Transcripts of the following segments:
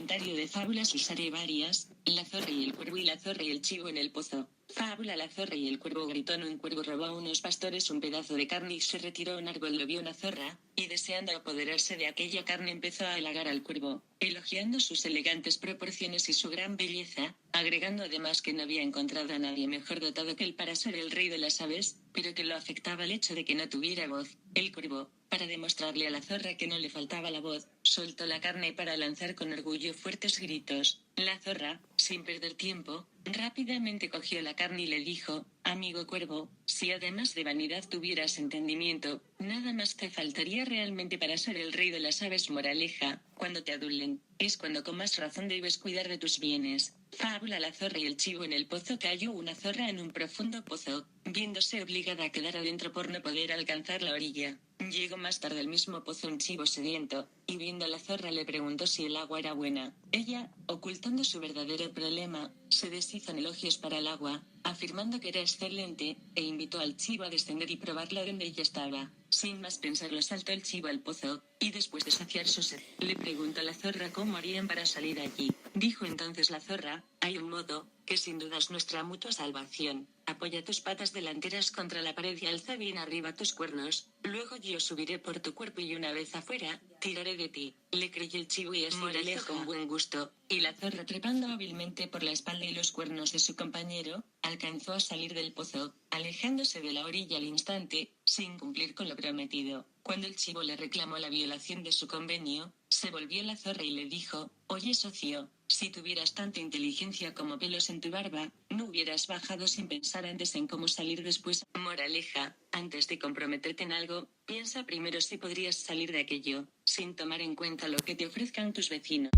Comentario de fábulas usaré varias: la zorra y el cuervo y la zorra y el chivo en el pozo. Fábula: la zorra y el cuervo. Gritón: un cuervo robó a unos pastores un pedazo de carne y se retiró a un árbol. Lo vio una zorra, y deseando apoderarse de aquella carne empezó a halagar al cuervo, elogiando sus elegantes proporciones y su gran belleza, agregando además que no había encontrado a nadie mejor dotado que él para ser el rey de las aves, pero que lo afectaba el hecho de que no tuviera voz. El cuervo, para demostrarle a la zorra que no le faltaba la voz, soltó la carne para lanzar con orgullo fuertes gritos. La zorra, sin perder tiempo, rápidamente cogió la carne y le dijo: amigo cuervo, si además de vanidad tuvieras entendimiento, nada más te faltaría realmente para ser el rey de las aves. Moraleja: cuando te adulen, es cuando con más razón debes cuidar de tus bienes. Fábula: la zorra y el chivo en el pozo. Cayó una zorra en un profundo pozo, viéndose obligada a quedar adentro por no poder alcanzar la orilla. Llegó más tarde al mismo pozo un chivo sediento, y viendo a la zorra le preguntó si el agua era buena. Ella, ocultando su verdadero problema, se deshizo en elogios para el agua, afirmando que era excelente, e invitó al chivo a descender y probarla donde ella estaba. Sin más pensarlo saltó el chivo al pozo, y después de saciar su sed, le preguntó a la zorra cómo harían para salir allí. Dijo entonces la zorra: hay un modo, que sin duda es nuestra mutua salvación. Apoya tus patas delanteras contra la pared y alza bien arriba tus cuernos, luego yo subiré por tu cuerpo y una vez afuera, tiraré de ti. Le creyó el chivo y así lo hizo con buen gusto, y la zorra, trepando hábilmente por la espalda y los cuernos de su compañero, alcanzó a salir del pozo, alejándose de la orilla al instante, sin cumplir con lo prometido. Cuando el chivo le reclamó la violación de su convenio, se volvió la zorra y le dijo: oye socio, si tuvieras tanta inteligencia como pelos en tu barba, no hubieras bajado sin pensar antes en cómo salir después. Moraleja: antes de comprometerte en algo, piensa primero si podrías salir de aquello, sin tomar en cuenta lo que te ofrezcan tus vecinos.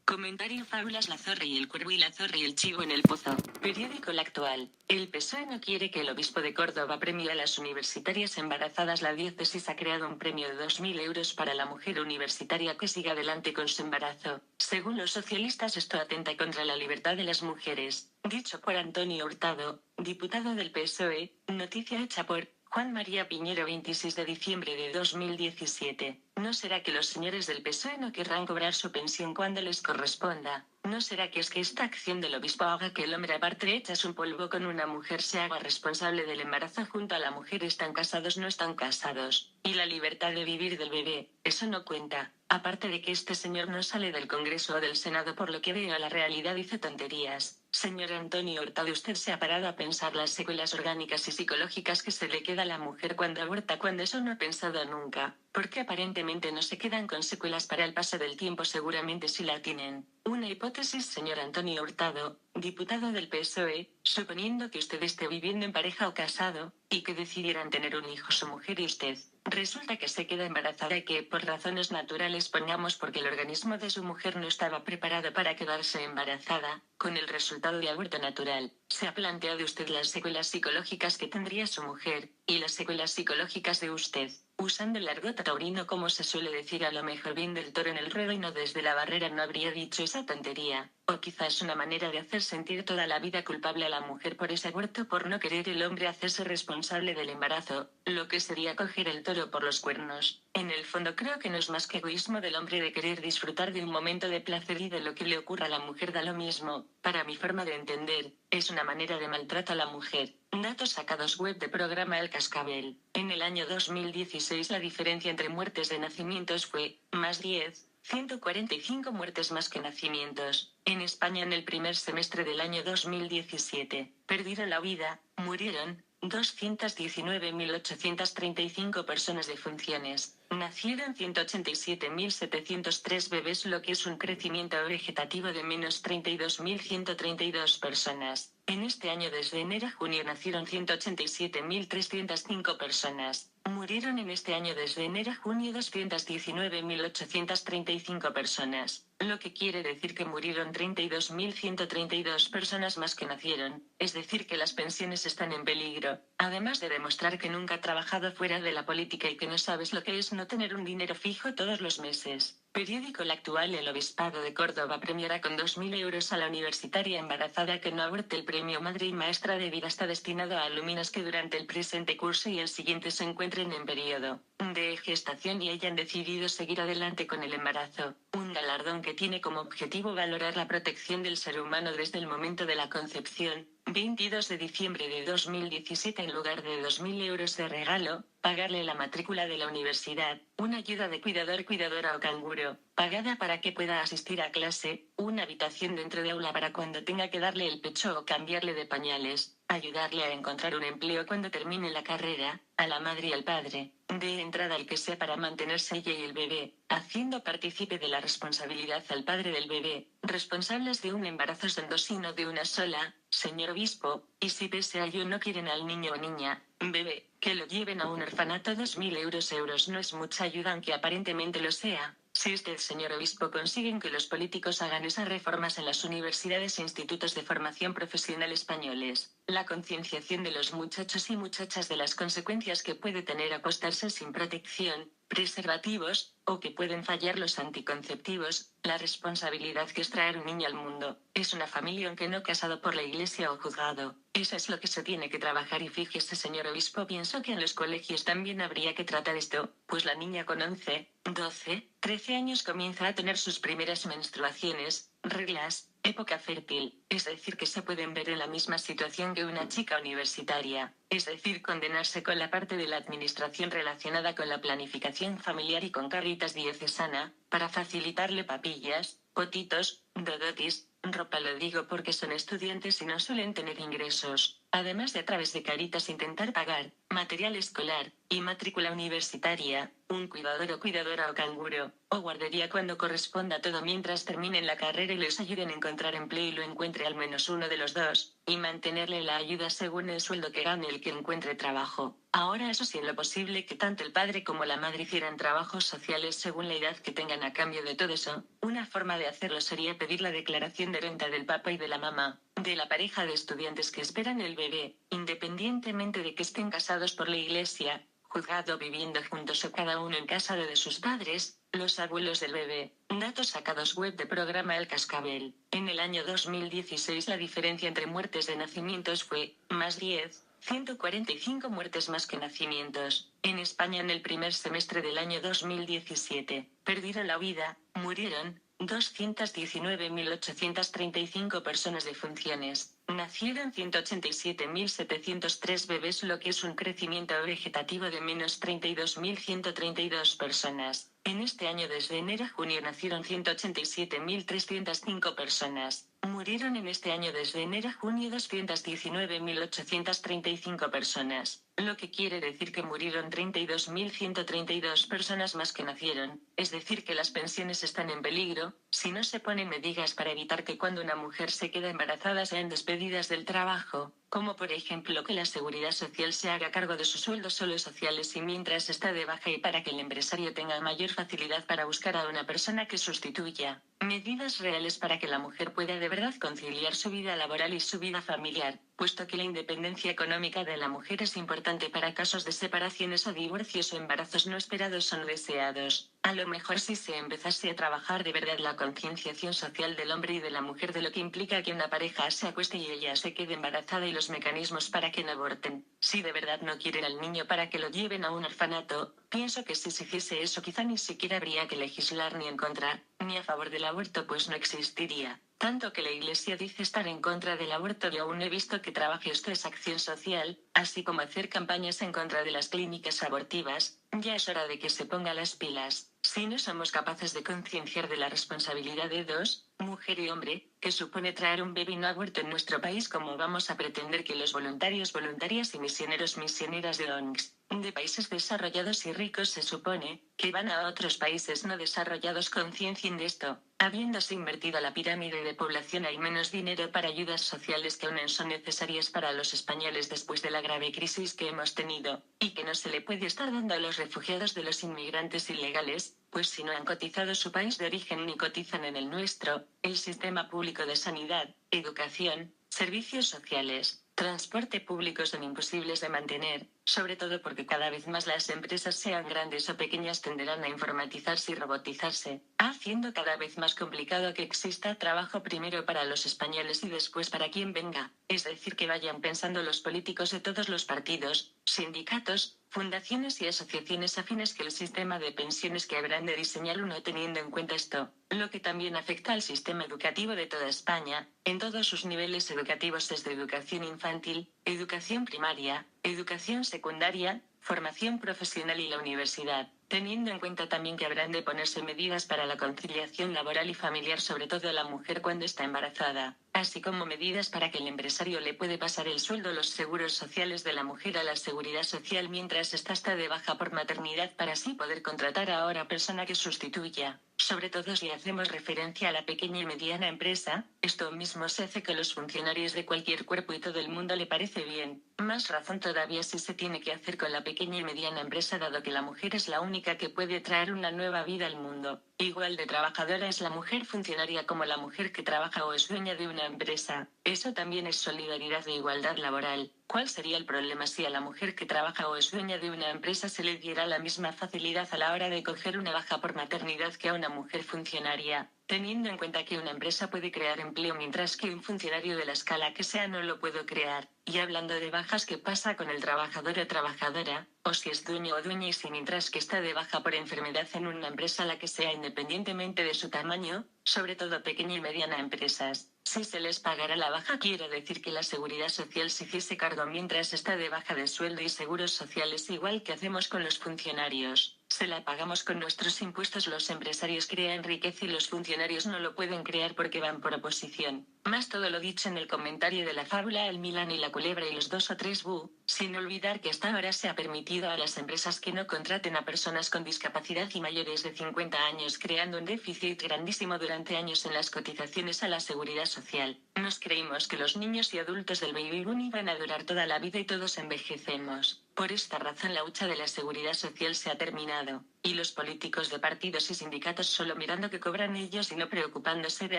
Comentario: fábulas: la zorra y el cuervo y la zorra y el chivo en el pozo. Periódico El Actual. El PSOE no quiere que el obispo de Córdoba premie a las universitarias embarazadas. La diócesis ha creado un premio de 2.000 euros para la mujer universitaria que siga adelante con su embarazo. Según los socialistas, esto atenta contra la libertad de las mujeres. Dicho por Antonio Hurtado, diputado del PSOE, noticia hecha por Juan María Piñero. 26 de diciembre de 2017. ¿No será que los señores del PSOE no querrán cobrar su pensión cuando les corresponda? ¿No será que es que esta acción del obispo haga que el hombre, aparte echas un polvo con una mujer, se haga responsable del embarazo junto a la mujer? ¿Están casados? ¿No están casados? Y la libertad de vivir del bebé, eso no cuenta. Aparte de que este señor no sale del Congreso o del Senado, por lo que veo la realidad dice tonterías. Señor Antonio Hurtado, ¿usted se ha parado a pensar las secuelas orgánicas y psicológicas que se le queda a la mujer cuando aborta? Cuando eso no ha pensado nunca. Porque aparentemente no se quedan con secuelas para el paso del tiempo, seguramente sí la tienen. Una hipótesis, señor Antonio Hurtado, diputado del PSOE, suponiendo que usted esté viviendo en pareja o casado, y que decidieran tener un hijo su mujer y usted, resulta que se queda embarazada y que, por razones naturales, pongamos porque el organismo de su mujer no estaba preparado para quedarse embarazada, con el resultado de aborto natural. ¿Se ha planteado usted las secuelas psicológicas que tendría su mujer, y las secuelas psicológicas de usted? Usando el argot taurino, como se suele decir, a lo mejor viendo el toro en el ruedo y no desde la barrera, no habría dicho esa tontería. O quizás una manera de hacer sentir toda la vida culpable a la mujer por ese aborto, por no querer el hombre hacerse responsable del embarazo, lo que sería coger el toro por los cuernos. En el fondo creo que no es más que egoísmo del hombre de querer disfrutar de un momento de placer, y de lo que le ocurra a la mujer da lo mismo. Para mi forma de entender, es una manera de maltrato a la mujer. Datos sacados web de programa El Cascabel. En el año 2016 la diferencia entre muertes de nacimientos fue más 10. 145 muertes más que nacimientos. En España, en el primer semestre del año 2017, perdieron la vida, murieron 219.835 personas. Defunciones: nacieron 187.703 bebés, lo que es un crecimiento vegetativo de menos 32.132 personas. En este año, desde enero a junio, nacieron 187.305 personas. Murieron en este año desde enero a junio 219.835 personas, lo que quiere decir que murieron 32.132 personas más que nacieron, es decir que las pensiones están en peligro. Además de demostrar que nunca ha trabajado fuera de la política y que no sabes lo que es no tener un dinero fijo todos los meses. Periódico El Actual. El Obispado de Córdoba premiará con 2.000 euros a la universitaria embarazada que no aborte. El premio Madre y Maestra de Vida está destinado a alumnas que durante el presente curso y el siguiente se encuentren en periodo de gestación y hayan decidido seguir adelante con el embarazo. Un galardón que tiene como objetivo valorar la protección del ser humano desde el momento de la concepción. 22 de diciembre de 2017. En lugar de 2.000 euros de regalo, pagarle la matrícula de la universidad, una ayuda de cuidador, cuidadora o canguro, pagada para que pueda asistir a clase, una habitación dentro de aula para cuando tenga que darle el pecho o cambiarle de pañales, ayudarle a encontrar un empleo cuando termine la carrera, a la madre y al padre, de entrada el que sea para mantenerse ella y el bebé, haciendo partícipe de la responsabilidad al padre del bebé. Responsables de un embarazo son dos y no de una sola, señor obispo, y si pese a ello no quieren al niño o niña, bebé, que lo lleven a un orfanato. 2.000 euros no es mucha ayuda aunque aparentemente lo sea. Si usted, señor obispo, consiguen que los políticos hagan esas reformas en las universidades e institutos de formación profesional españoles, la concienciación de los muchachos y muchachas de las consecuencias que puede tener acostarse sin protección, preservativos, o que pueden fallar los anticonceptivos, la responsabilidad que es traer un niño al mundo, es una familia aunque no casado por la iglesia o juzgado. Eso es lo que se tiene que trabajar y fíjese, señor obispo, pienso que en los colegios también habría que tratar esto, pues la niña con 11, 12, 13 años comienza a tener sus primeras menstruaciones, reglas, época fértil, es decir que se pueden ver en la misma situación que una chica universitaria, es decir condenarse con la parte de la administración relacionada con la planificación familiar y con Caritas Diocesana, para facilitarle papillas, potitos, dodotis, ropa. Lo digo porque son estudiantes y no suelen tener ingresos, además de a través de Caritas intentar pagar material escolar y matrícula universitaria, un cuidador o cuidadora o canguro, o guardería cuando corresponda, todo mientras terminen la carrera y les ayuden a encontrar empleo y lo encuentre al menos uno de los dos, y mantenerle la ayuda según el sueldo que gane el que encuentre trabajo. Ahora eso sí, en lo posible que tanto el padre como la madre hicieran trabajos sociales según la edad que tengan. A cambio de todo eso, una forma de hacerlo sería pedir la declaración de renta del papá y de la mamá, de la pareja de estudiantes que esperan el bebé, independientemente de que estén casados por la iglesia, juzgado, viviendo juntos o cada uno en casa de sus padres, los abuelos del bebé. Datos sacados web de programa El Cascabel. En el año 2016 la diferencia entre muertes de nacimientos fue, más 10, 145 muertes más que nacimientos. En España en el primer semestre del año 2017, perdieron la vida, murieron, 219.835 personas. Defunciones. Nacieron 187.703 bebés, lo que es un crecimiento vegetativo de menos 32.132 personas. En este año desde enero a junio nacieron 187.305 personas. Murieron en este año desde enero a junio 219.835 personas, lo que quiere decir que murieron 32.132 personas más que nacieron, es decir que las pensiones están en peligro, si no se ponen medidas para evitar que cuando una mujer se queda embarazada sean despedidas del trabajo, como por ejemplo que la Seguridad Social se haga cargo de sus sueldos solo sociales y mientras está de baja, y para que el empresario tenga mayor facilidad para buscar a una persona que sustituya. Medidas reales para que la mujer pueda de verdad conciliar su vida laboral y su vida familiar, puesto que la independencia económica de la mujer es importante para casos de separaciones o divorcios o embarazos no esperados o no deseados. A lo mejor si se empezase a trabajar de verdad la concienciación social del hombre y de la mujer de lo que implica que una pareja se acueste y ella se quede embarazada y los mecanismos para que no aborten. Si de verdad no quieren al niño para que lo lleven a un orfanato, pienso que si se hiciese eso quizá ni siquiera habría que legislar ni en contra, ni a favor del aborto, pues no existiría. Tanto que la Iglesia dice estar en contra del aborto y aún he visto que trabaje. Esto es acción social, así como hacer campañas en contra de las clínicas abortivas. Ya es hora de que se ponga las pilas. Si no somos capaces de concienciar de la responsabilidad de dos, mujer y hombre, que supone traer un bebé no aborto en nuestro país, ¿cómo vamos a pretender que los voluntarios, voluntarias y misioneros, misioneras de ONGs, de países desarrollados y ricos se supone, que van a otros países no desarrollados, conciencien de esto? Habiéndose invertido la pirámide de población hay menos dinero para ayudas sociales que aún son necesarias para los españoles después de la grave crisis que hemos tenido, y que no se le puede estar dando a los refugiados de los inmigrantes ilegales, pues si no han cotizado su país de origen ni cotizan en el nuestro. El sistema público de sanidad, educación, servicios sociales, transporte público son imposibles de mantener, sobre todo porque cada vez más las empresas, sean grandes o pequeñas, tenderán a informatizarse y robotizarse, haciendo cada vez más complicado que exista trabajo primero para los españoles y después para quien venga, es decir, que vayan pensando los políticos de todos los partidos, sindicatos, fundaciones y asociaciones afines que el sistema de pensiones que habrán de diseñar uno teniendo en cuenta esto, lo que también afecta al sistema educativo de toda España, en todos sus niveles educativos, desde educación infantil, educación primaria, educación secundaria, formación profesional y la universidad, teniendo en cuenta también que habrán de ponerse medidas para la conciliación laboral y familiar, sobre todo a la mujer cuando está embarazada, así como medidas para que el empresario le puede pasar el sueldo, los seguros sociales de la mujer a la seguridad social mientras ésta está de baja por maternidad, para así poder contratar a otra persona que sustituya. Sobre todo si hacemos referencia a la pequeña y mediana empresa, esto mismo se hace con los funcionarios de cualquier cuerpo y todo el mundo le parece bien. Más razón todavía si se tiene que hacer con la pequeña y mediana empresa, dado que la mujer es la única que puede traer una nueva vida al mundo. Igual de trabajadora es la mujer funcionaria como la mujer que trabaja o es dueña de una empresa. Eso también es solidaridad e igualdad laboral. ¿Cuál sería el problema si a la mujer que trabaja o es dueña de una empresa se le diera la misma facilidad a la hora de coger una baja por maternidad que a una mujer funcionaria? Teniendo en cuenta que una empresa puede crear empleo mientras que un funcionario de la escala que sea no lo puede crear. Y hablando de bajas, ¿qué pasa con el trabajador o trabajadora? O si es dueño o dueña y si mientras que está de baja por enfermedad en una empresa, la que sea, independientemente de su tamaño, sobre todo pequeña y mediana empresas, si se les pagara la baja, quiere decir que la seguridad social se hiciese cargo mientras está de baja de sueldo y seguros sociales, igual que hacemos con los funcionarios. Se la pagamos con nuestros impuestos. Los empresarios crean riqueza y los funcionarios no lo pueden crear porque van por oposición. Más todo lo dicho en el comentario de la fábula El Milán y la culebra y los 2 o 3 bu, sin olvidar que hasta ahora se ha permitido a las empresas que no contraten a personas con discapacidad y mayores de 50 años, creando un déficit grandísimo durante años en las cotizaciones a la seguridad social. Nos creímos que los niños y adultos del baby boom iban a durar toda la vida y todos envejecemos. Por esta razón la hucha de la seguridad social se ha terminado, y los políticos de partidos y sindicatos solo mirando que cobran ellos y no preocupándose de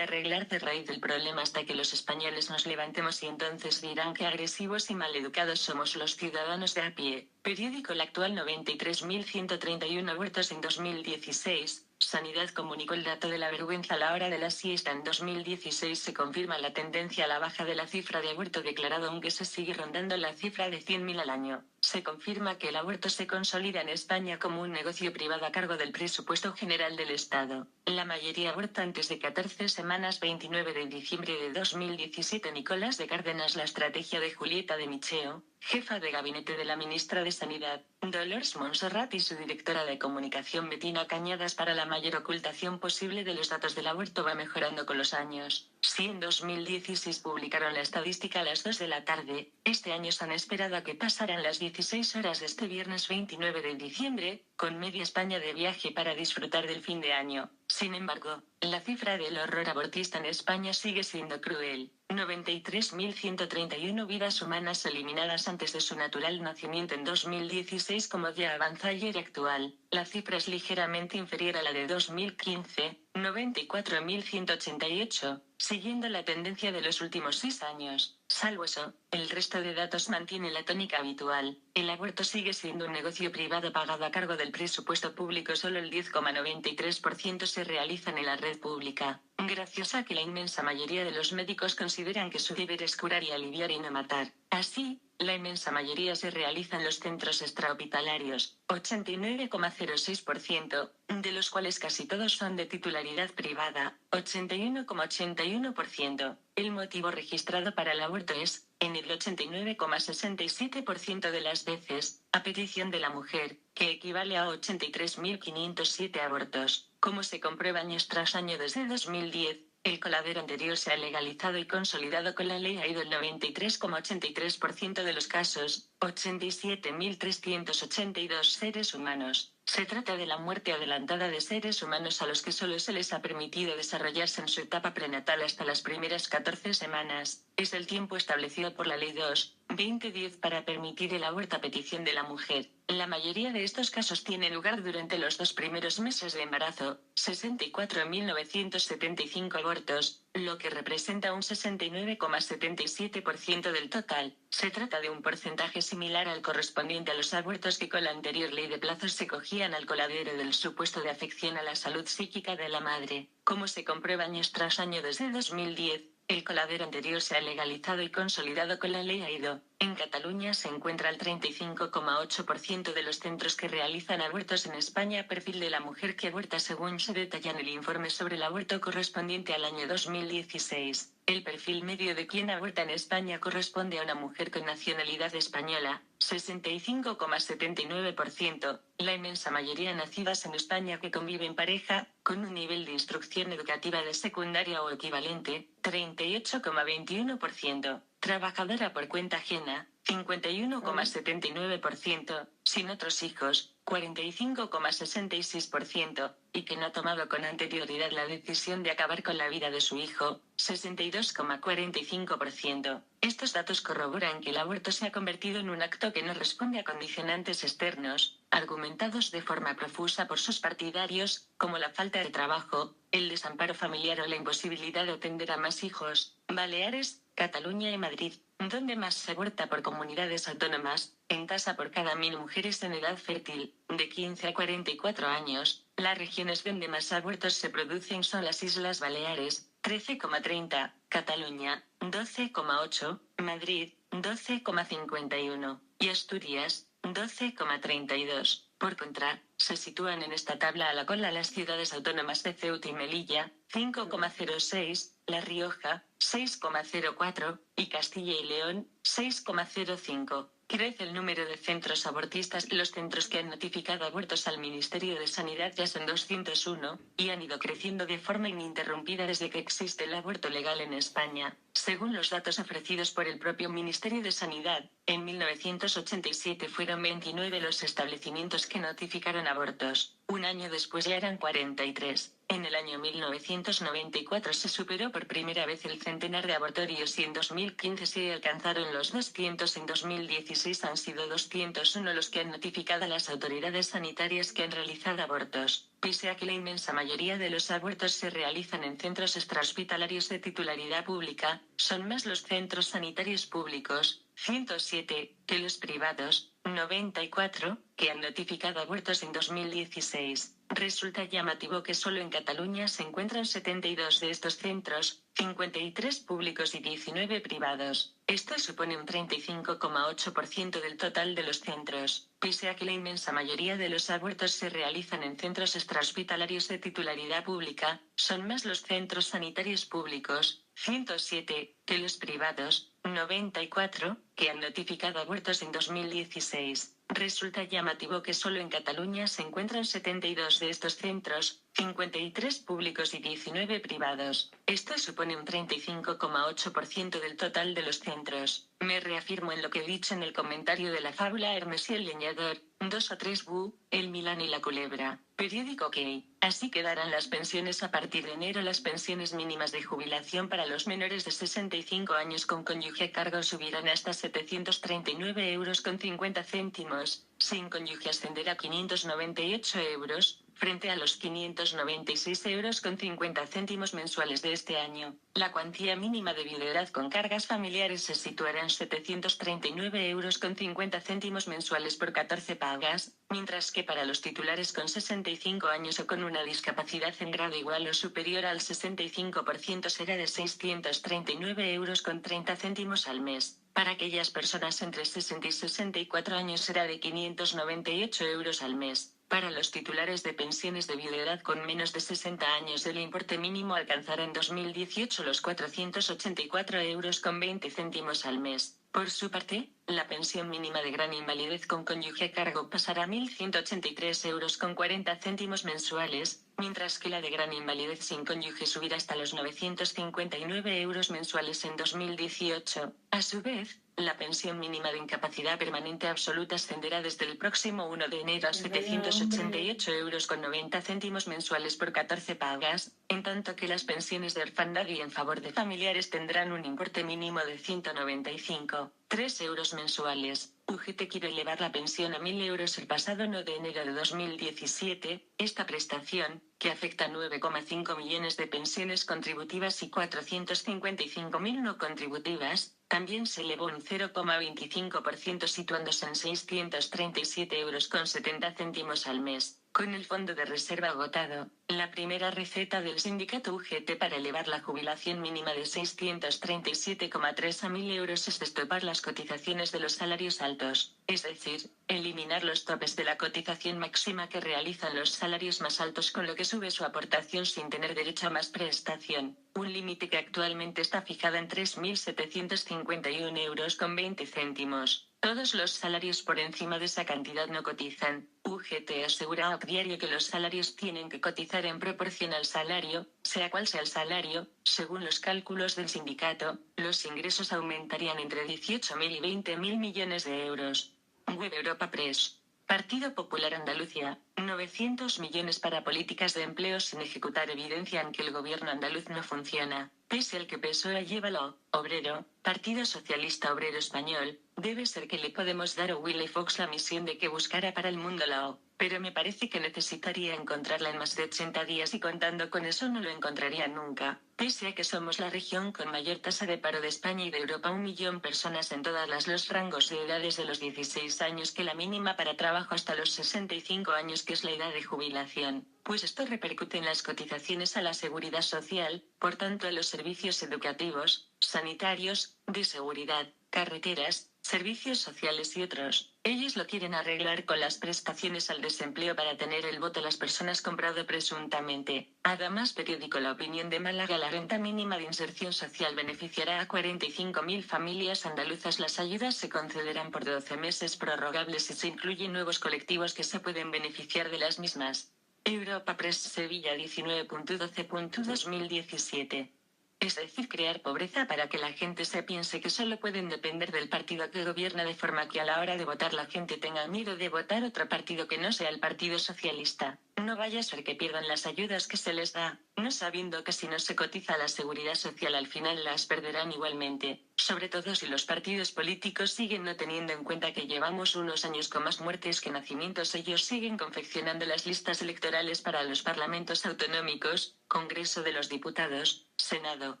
arreglar de raíz el problema hasta que los españoles nos levantemos, y entonces dirán que agresivos y maleducados somos los ciudadanos de a pie. Periódico El Actual. 93.131 abortos en 2016. Sanidad comunicó el dato de la vergüenza a la hora de la siesta. En 2016 se confirma la tendencia a la baja de la cifra de aborto declarado, aunque se sigue rondando la cifra de 100.000 al año. Se confirma que el aborto se consolida en España como un negocio privado a cargo del presupuesto general del Estado. La mayoría aborta antes de 14 semanas. 29 de diciembre de 2017. Nicolás de Cárdenas. La estrategia de Julieta de Micheo, jefa de gabinete de la ministra de Sanidad, Dolors Montserrat, y su directora de comunicación, Betina Cañadas, para la mayor ocultación posible de los datos del aborto, va mejorando con los años. Si en 2016 publicaron la estadística a las 2 de la tarde, este año se han esperado a que pasaran las 16 horas de este viernes 29 de diciembre, con media España de viaje para disfrutar del fin de año. Sin embargo, la cifra del horror abortista en España sigue siendo cruel. 93.131 vidas humanas eliminadas antes de su natural nacimiento en 2016. Como ya avanza ayer actual, la cifra es ligeramente inferior a la de 2015, 94.188, siguiendo la tendencia de los últimos 6 años. Salvo eso, el resto de datos mantiene la tónica habitual. El aborto sigue siendo un negocio privado pagado a cargo del presupuesto público. Solo el 10,93% se realizan en la red pública, gracias a que la inmensa mayoría de los médicos consideran que su deber es curar y aliviar y no matar. Así, la inmensa mayoría se realiza en los centros extrahospitalarios, 89,06%, de los cuales casi todos son de titularidad privada, 81,81%. El motivo registrado para el aborto es, en el 89,67% de las veces, a petición de la mujer, que equivale a 83.507 abortos. Como se comprueba años tras año desde 2010, el coladero anterior se ha legalizado y consolidado con la ley. Ha ido el 93,83% de los casos, 87.382 seres humanos. Se trata de la muerte adelantada de seres humanos a los que solo se les ha permitido desarrollarse en su etapa prenatal hasta las primeras 14 semanas. Es el tiempo establecido por la Ley 2, 2010 para permitir el aborto a petición de la mujer. La mayoría de estos casos tienen lugar durante los 2 primeros meses de embarazo, 64.975 abortos, lo que representa un 69,77% del total. Se trata de un porcentaje similar al correspondiente a los abortos que con la anterior ley de plazos se cogían al coladero del supuesto de afección a la salud psíquica de la madre. Como se comprueba año tras año desde 2010, el coladero anterior se ha legalizado y consolidado con la ley AIDO. En Cataluña se encuentra el 35,8% de los centros que realizan abortos en España. Perfil de la mujer que aborta según se detalla en el informe sobre el aborto correspondiente al año 2016. El perfil medio de quien aborta en España corresponde a una mujer con nacionalidad española, 65,79%, la inmensa mayoría nacidas en España que conviven en pareja, con un nivel de instrucción educativa de secundaria o equivalente, 38,21%, trabajadora por cuenta ajena, 51,79%, sin otros hijos, 45,66%, y que no ha tomado con anterioridad la decisión de acabar con la vida de su hijo, 62,45%. Estos datos corroboran que el aborto se ha convertido en un acto que no responde a condicionantes externos, argumentados de forma profusa por sus partidarios, como la falta de trabajo, el desamparo familiar o la imposibilidad de atender a más hijos. Baleares, Cataluña y Madrid, donde más se aborta por comunidades autónomas, en tasa por cada 1000 mujeres en edad fértil, de 15 a 44 años. Las regiones donde más abortos se producen son las Islas Baleares, 13,30, Cataluña, 12,8, Madrid, 12,51, y Asturias, 12,32. Por contra, se sitúan en esta tabla a la cola las ciudades autónomas de Ceuta y Melilla, 5,06, La Rioja, 6,04, y Castilla y León, 6,05. Crece el número de centros abortistas. Los centros que han notificado abortos al Ministerio de Sanidad ya son 201, y han ido creciendo de forma ininterrumpida desde que existe el aborto legal en España. Según los datos ofrecidos por el propio Ministerio de Sanidad, en 1987 fueron 29 los establecimientos que notificaron abortos. Un año después ya eran 43. En el año 1994 se superó por primera vez el centenar de abortorios y en 2015 se alcanzaron los 200. En 2016 han sido 201 los que han notificado a las autoridades sanitarias que han realizado abortos. Pese a que la inmensa mayoría de los abortos se realizan en centros extrahospitalarios de titularidad pública, son más los centros sanitarios públicos, 107, que los privados, 94, que han notificado abortos en 2016. Resulta llamativo que solo en Cataluña se encuentran 72 de estos centros, 53 públicos y 19 privados. Esto supone un 35,8% del total de los centros. Pese a que la inmensa mayoría de los abortos se realizan en centros extrahospitalarios de titularidad pública, son más los centros sanitarios públicos, 107, que los privados, 94, que han notificado abortos en 2016. Resulta llamativo que solo en Cataluña se encuentran 72 de estos centros, 53 públicos y 19 privados. Esto supone un 35,8% del total de los centros. Me reafirmo en lo que he dicho en el comentario de la fábula Hermes y el leñador, 2 o 3 bu, el Milán y la culebra. Periódico Key. Así quedarán las pensiones a partir de enero. Las pensiones mínimas de jubilación para los menores de 65 años con cónyuge a cargo subirán hasta 739 euros con 50 céntimos, sin cónyuge ascenderá a 598 euros, frente a los 596 euros con 50 céntimos mensuales de este año. La cuantía mínima de viudedad con cargas familiares se situará en 739 euros con 50 céntimos mensuales por 14 pagas, mientras que para los titulares con 65 años o con una discapacidad en grado igual o superior al 65% será de 639 euros con 30 céntimos al mes. Para aquellas personas entre 60 y 64 años será de 598 euros al mes. Para los titulares de pensiones de viudedad con menos de 60 años el importe mínimo alcanzará en 2018 los 484 euros con 20 céntimos al mes. Por su parte, la pensión mínima de gran invalidez con cónyuge a cargo pasará a 1.183 euros con 40 céntimos mensuales, mientras que la de gran invalidez sin cónyuge subirá hasta los 959 euros mensuales en 2018. A su vez, la pensión mínima de incapacidad permanente absoluta ascenderá desde el próximo 1 de enero a 788,90 € mensuales por 14 pagas, en tanto que las pensiones de orfandad y en favor de familiares tendrán un importe mínimo de 195,3 € mensuales. UGT quiere elevar la pensión a 1.000 € el pasado 1 de enero de 2017. Esta prestación, que afecta a 9,5 millones de pensiones contributivas y 455.000 no contributivas, también se elevó un 0,25% situándose en 637,70 € al mes. Con el fondo de reserva agotado, la primera receta del sindicato UGT para elevar la jubilación mínima de 637,3 a 1.000 € es destopar las cotizaciones de los salarios altos, es decir, eliminar los topes de la cotización máxima que realizan los salarios más altos, con lo que sube su aportación sin tener derecho a más prestación, un límite que actualmente está fijado en 3.751,20 €. Todos los salarios por encima de esa cantidad no cotizan. UGT asegura a Diario que los salarios tienen que cotizar en proporción al salario, sea cual sea el salario. Según los cálculos del sindicato, los ingresos aumentarían entre 18.000 y 20.000 millones de euros. Web Europa Press. Partido Popular Andalucía, 900 millones para políticas de empleo sin ejecutar evidencian que el gobierno andaluz no funciona. Pese al que PSOE lleva lo obrero, Partido Socialista Obrero Español, debe ser que le podemos dar a Willy Fox la misión de que buscara para el mundo la O, pero me parece que necesitaría encontrarla en más de 80 días y contando con eso no lo encontraría nunca. Pese a que somos la región con mayor tasa de paro de España y de Europa, 1 millón personas en todas los rangos de edades de los 16 años que la mínima para trabajo hasta los 65 años que es la edad de jubilación, pues esto repercute en las cotizaciones a la seguridad social, por tanto a los servicios educativos, sanitarios, de seguridad, carreteras, servicios sociales y otros. Ellos lo quieren arreglar con las prestaciones al desempleo para tener el voto las personas comprado presuntamente. Además, periódico La Opinión de Málaga, la renta mínima de inserción social beneficiará a 45.000 familias andaluzas. Las ayudas se concederán por 12 meses prorrogables y se incluyen nuevos colectivos que se pueden beneficiar de las mismas. Europa Press Sevilla 19.12.2017. Es decir, crear pobreza para que la gente se piense que solo pueden depender del partido que gobierna, de forma que a la hora de votar la gente tenga miedo de votar otro partido que no sea el Partido Socialista. No vaya a ser que pierdan las ayudas que se les da, no sabiendo que si no se cotiza a la seguridad social al final las perderán igualmente, sobre todo si los partidos políticos siguen no teniendo en cuenta que llevamos unos años con más muertes que nacimientos. Ellos siguen confeccionando las listas electorales para los parlamentos autonómicos, Congreso de los Diputados, Senado,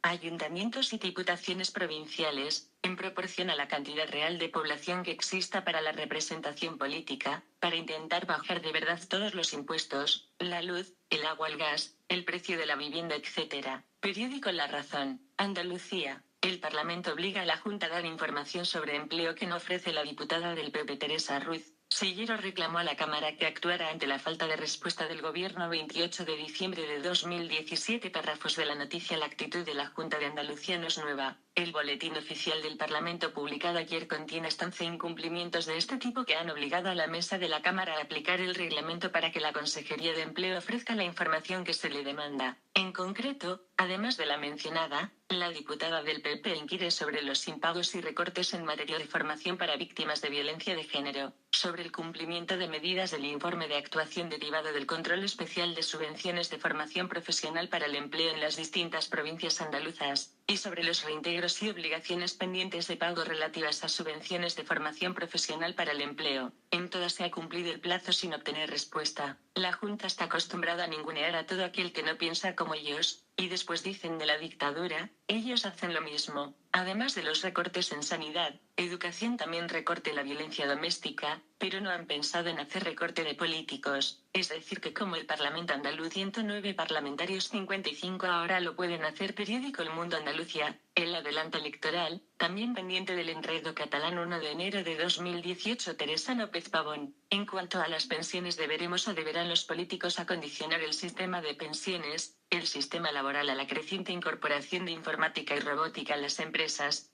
ayuntamientos y diputaciones provinciales, en proporción a la cantidad real de población que exista para la representación política, para intentar bajar de verdad todos los impuestos, la luz, el agua, el gas, el precio de la vivienda, etc. Periódico La Razón, Andalucía. El Parlamento obliga a la Junta a dar información sobre empleo que no ofrece. La diputada del PP Teresa Ruiz Sillero reclamó a la Cámara que actuara ante la falta de respuesta del Gobierno. 28 de diciembre de 2017. Párrafos de la noticia. La actitud de la Junta de Andalucía no es nueva. El boletín oficial del Parlamento publicado ayer contiene hasta 11 incumplimientos de este tipo que han obligado a la mesa de la Cámara a aplicar el reglamento para que la Consejería de Empleo ofrezca la información que se le demanda. En concreto, además de la mencionada, la diputada del PP inquiere sobre los impagos y recortes en materia de formación para víctimas de violencia de género, sobre el cumplimiento de medidas del informe de actuación derivado del control especial de subvenciones de formación profesional para el empleo en las distintas provincias andaluzas, y sobre los reintegros y obligaciones pendientes de pago relativas a subvenciones de formación profesional para el empleo. En todas se ha cumplido el plazo sin obtener respuesta. La Junta está acostumbrada a ningunear a todo aquel que no piensa como ellos, y después dicen de la dictadura, ellos hacen lo mismo. Además de los recortes en sanidad, educación, también recorte la violencia doméstica, pero no han pensado en hacer recorte de políticos. Es decir, que como el Parlamento andaluz 109 parlamentarios 55 ahora lo pueden hacer. Periódico El Mundo Andalucía. El adelanto electoral, también pendiente del enredo catalán. 1 de enero de 2018. Teresa López Pavón. En cuanto a las pensiones, deberemos o deberán los políticos acondicionar el sistema de pensiones, el sistema laboral, a la creciente incorporación de informática y robótica en las empresas,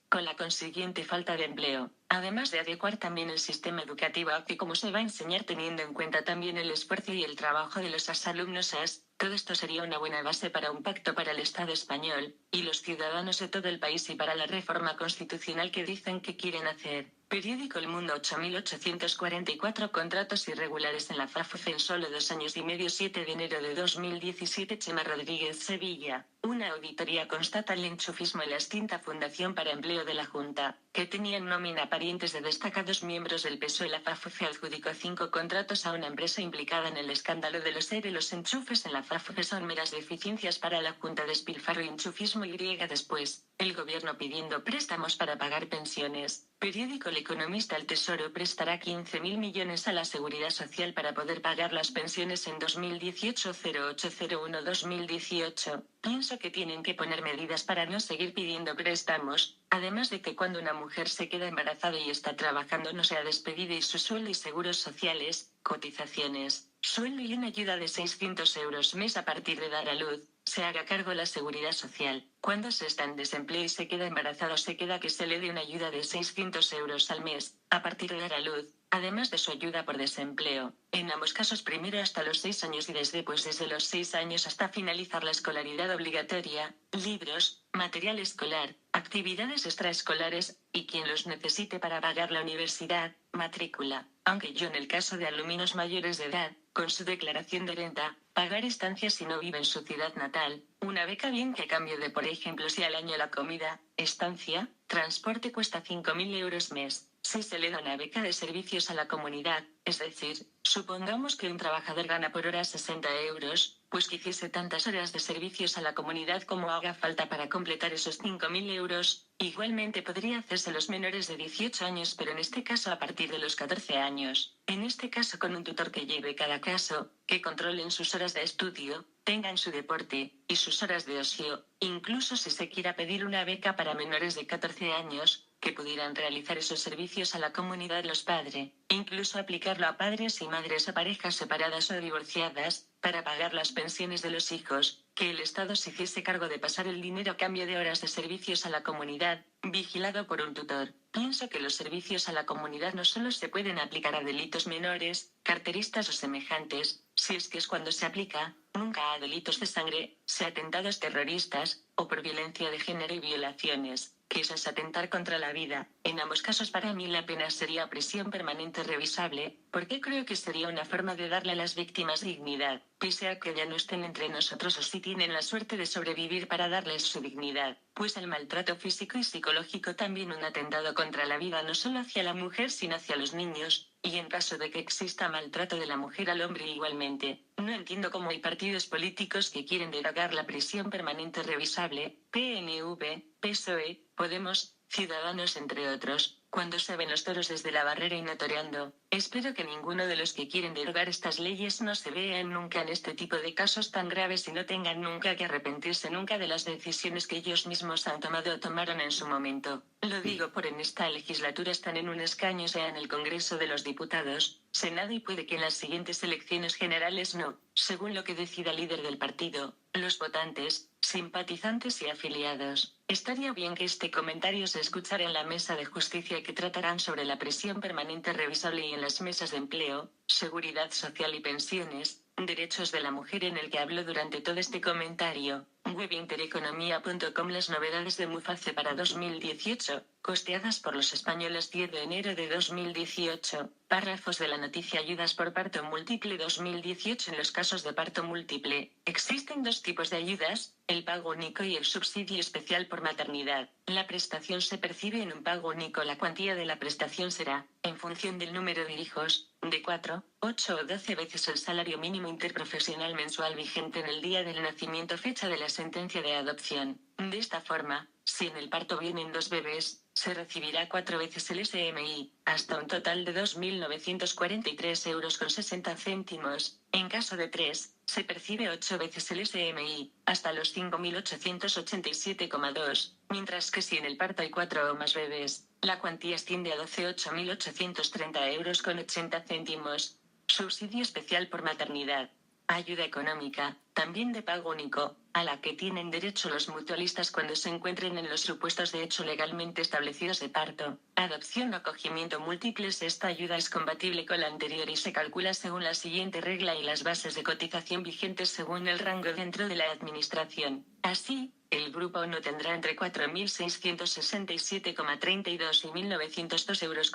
con la consiguiente falta de empleo, además de adecuar también el sistema educativo a que cómo se va a enseñar, teniendo en cuenta también el esfuerzo y el trabajo de los alumnos. Todo esto sería una buena base para un pacto para el Estado español, y los ciudadanos de todo el país y para la reforma constitucional que dicen que quieren hacer. Periódico El Mundo 8.844 contratos irregulares en la FAFUC en solo 2 años y medio. 7 de enero de 2017. Chema Rodríguez, Sevilla. Una auditoría constata el enchufismo en la extinta Fundación para Empleo de la Junta, que tenía en nómina parientes de destacados miembros del PSOE. La FAFUC adjudicó 5 contratos a una empresa implicada en el escándalo de los ERE. Los enchufes en la FAFUC son meras deficiencias para la Junta. Despilfarro y enchufismo. Y después, el gobierno pidiendo préstamos para pagar pensiones. Periódico El Economista. El Tesoro prestará 15.000 millones a la Seguridad Social para poder pagar las pensiones en 2018. 0801-2018. Pienso que tienen que poner medidas para no seguir pidiendo préstamos, además de que cuando una mujer se queda embarazada y está trabajando no sea despedida y su sueldo y seguros sociales, cotizaciones, sueldo y una ayuda de 600 euros mes a partir de dar a luz, se haga cargo la Seguridad Social. Cuando se está en desempleo y se queda embarazada se queda que se le dé una ayuda de 600 euros al mes, a partir de dar a luz, además de su ayuda por desempleo. En ambos casos primero hasta los 6 años y desde los 6 años hasta finalizar la escolaridad obligatoria, libros, material escolar, actividades extraescolares, y quien los necesite para pagar la universidad, matrícula. Aunque yo en el caso de alumnos mayores de edad, con su declaración de renta, pagar estancias si no vive en su ciudad natal, una beca bien que a cambio de por ejemplo si al año la comida, estancia, transporte cuesta 5.000 euros mes. Si se le da una beca de servicios a la comunidad, es decir, supongamos que un trabajador gana por hora 60 euros, pues que hiciese tantas horas de servicios a la comunidad como haga falta para completar esos 5.000 euros, igualmente podría hacerse los menores de 18 años, pero en este caso a partir de los 14 años. En este caso con un tutor que lleve cada caso, que controlen sus horas de estudio, tengan su deporte, y sus horas de ocio, incluso si se quiera pedir una beca para menores de 14 años, que pudieran realizar esos servicios a la comunidad los padres, incluso aplicarlo a padres y madres o parejas separadas o divorciadas, para pagar las pensiones de los hijos, que el Estado se hiciese cargo de pasar el dinero a cambio de horas de servicios a la comunidad, vigilado por un tutor. Pienso que los servicios a la comunidad no solo se pueden aplicar a delitos menores, carteristas o semejantes, si es que es cuando se aplica, nunca a delitos de sangre, sea atentados terroristas, o por violencia de género y violaciones, que eso es atentar contra la vida. En ambos casos para mí la pena sería prisión permanente revisable, porque creo que sería una forma de darle a las víctimas dignidad, pese a que ya no estén entre nosotros o si tienen la suerte de sobrevivir para darles su dignidad, pues el maltrato físico y psicológico también un atentado contra la vida no solo hacia la mujer sino hacia los niños, y en caso de que exista maltrato de la mujer al hombre igualmente. No entiendo cómo hay partidos políticos que quieren derogar la prisión permanente revisable, PNV, PSOE, Podemos, Ciudadanos entre otros, cuando se ven los toros desde la barrera y no toreando. Espero que ninguno de los que quieren derogar estas leyes no se vean nunca en este tipo de casos tan graves y no tengan nunca que arrepentirse nunca de las decisiones que ellos mismos han tomado o tomaron en su momento. Lo digo por en esta legislatura están en un escaño, sea en el Congreso de los Diputados, Senado y puede que en las siguientes elecciones generales no, según lo que decida el líder del partido, los votantes, simpatizantes y afiliados. Estaría bien que este comentario se escuchara en la mesa de justicia que tratarán sobre la prisión permanente revisable y en las mesas de empleo, seguridad social y pensiones, derechos de la mujer en el que habló durante todo este comentario. Web intereconomía.com. Las novedades de Muface para 2018, costeadas por los españoles. 10 de enero de 2018. Párrafos de la noticia. Ayudas por parto múltiple 2018. En los casos de parto múltiple, existen dos tipos de ayudas, el pago único y el subsidio especial por maternidad. La prestación se percibe en un pago único. La cuantía de la prestación será, en función del número de hijos, de 4, 8 o 12 veces el salario mínimo interprofesional mensual vigente en el día del nacimiento, fecha de la sentencia de adopción. De esta forma, si en el parto vienen 2 bebés, se recibirá 4 veces el SMI, hasta un total de 2.943 euros con 60 céntimos. En caso de 3, se percibe 8 veces el SMI, hasta los 5.887,2, mientras que si en el parto hay 4 o más bebés, la cuantía asciende a 12.830 euros con 80 céntimos. Subsidio especial por maternidad. Ayuda económica, también de pago único, a la que tienen derecho los mutualistas cuando se encuentren en los supuestos de hecho legalmente establecidos de parto, adopción o acogimiento múltiples. Esta ayuda es compatible con la anterior y se calcula según la siguiente regla y las bases de cotización vigentes según el rango dentro de la administración. Así, el grupo 1 tendrá entre 4.667,32 y 1.902,96 euros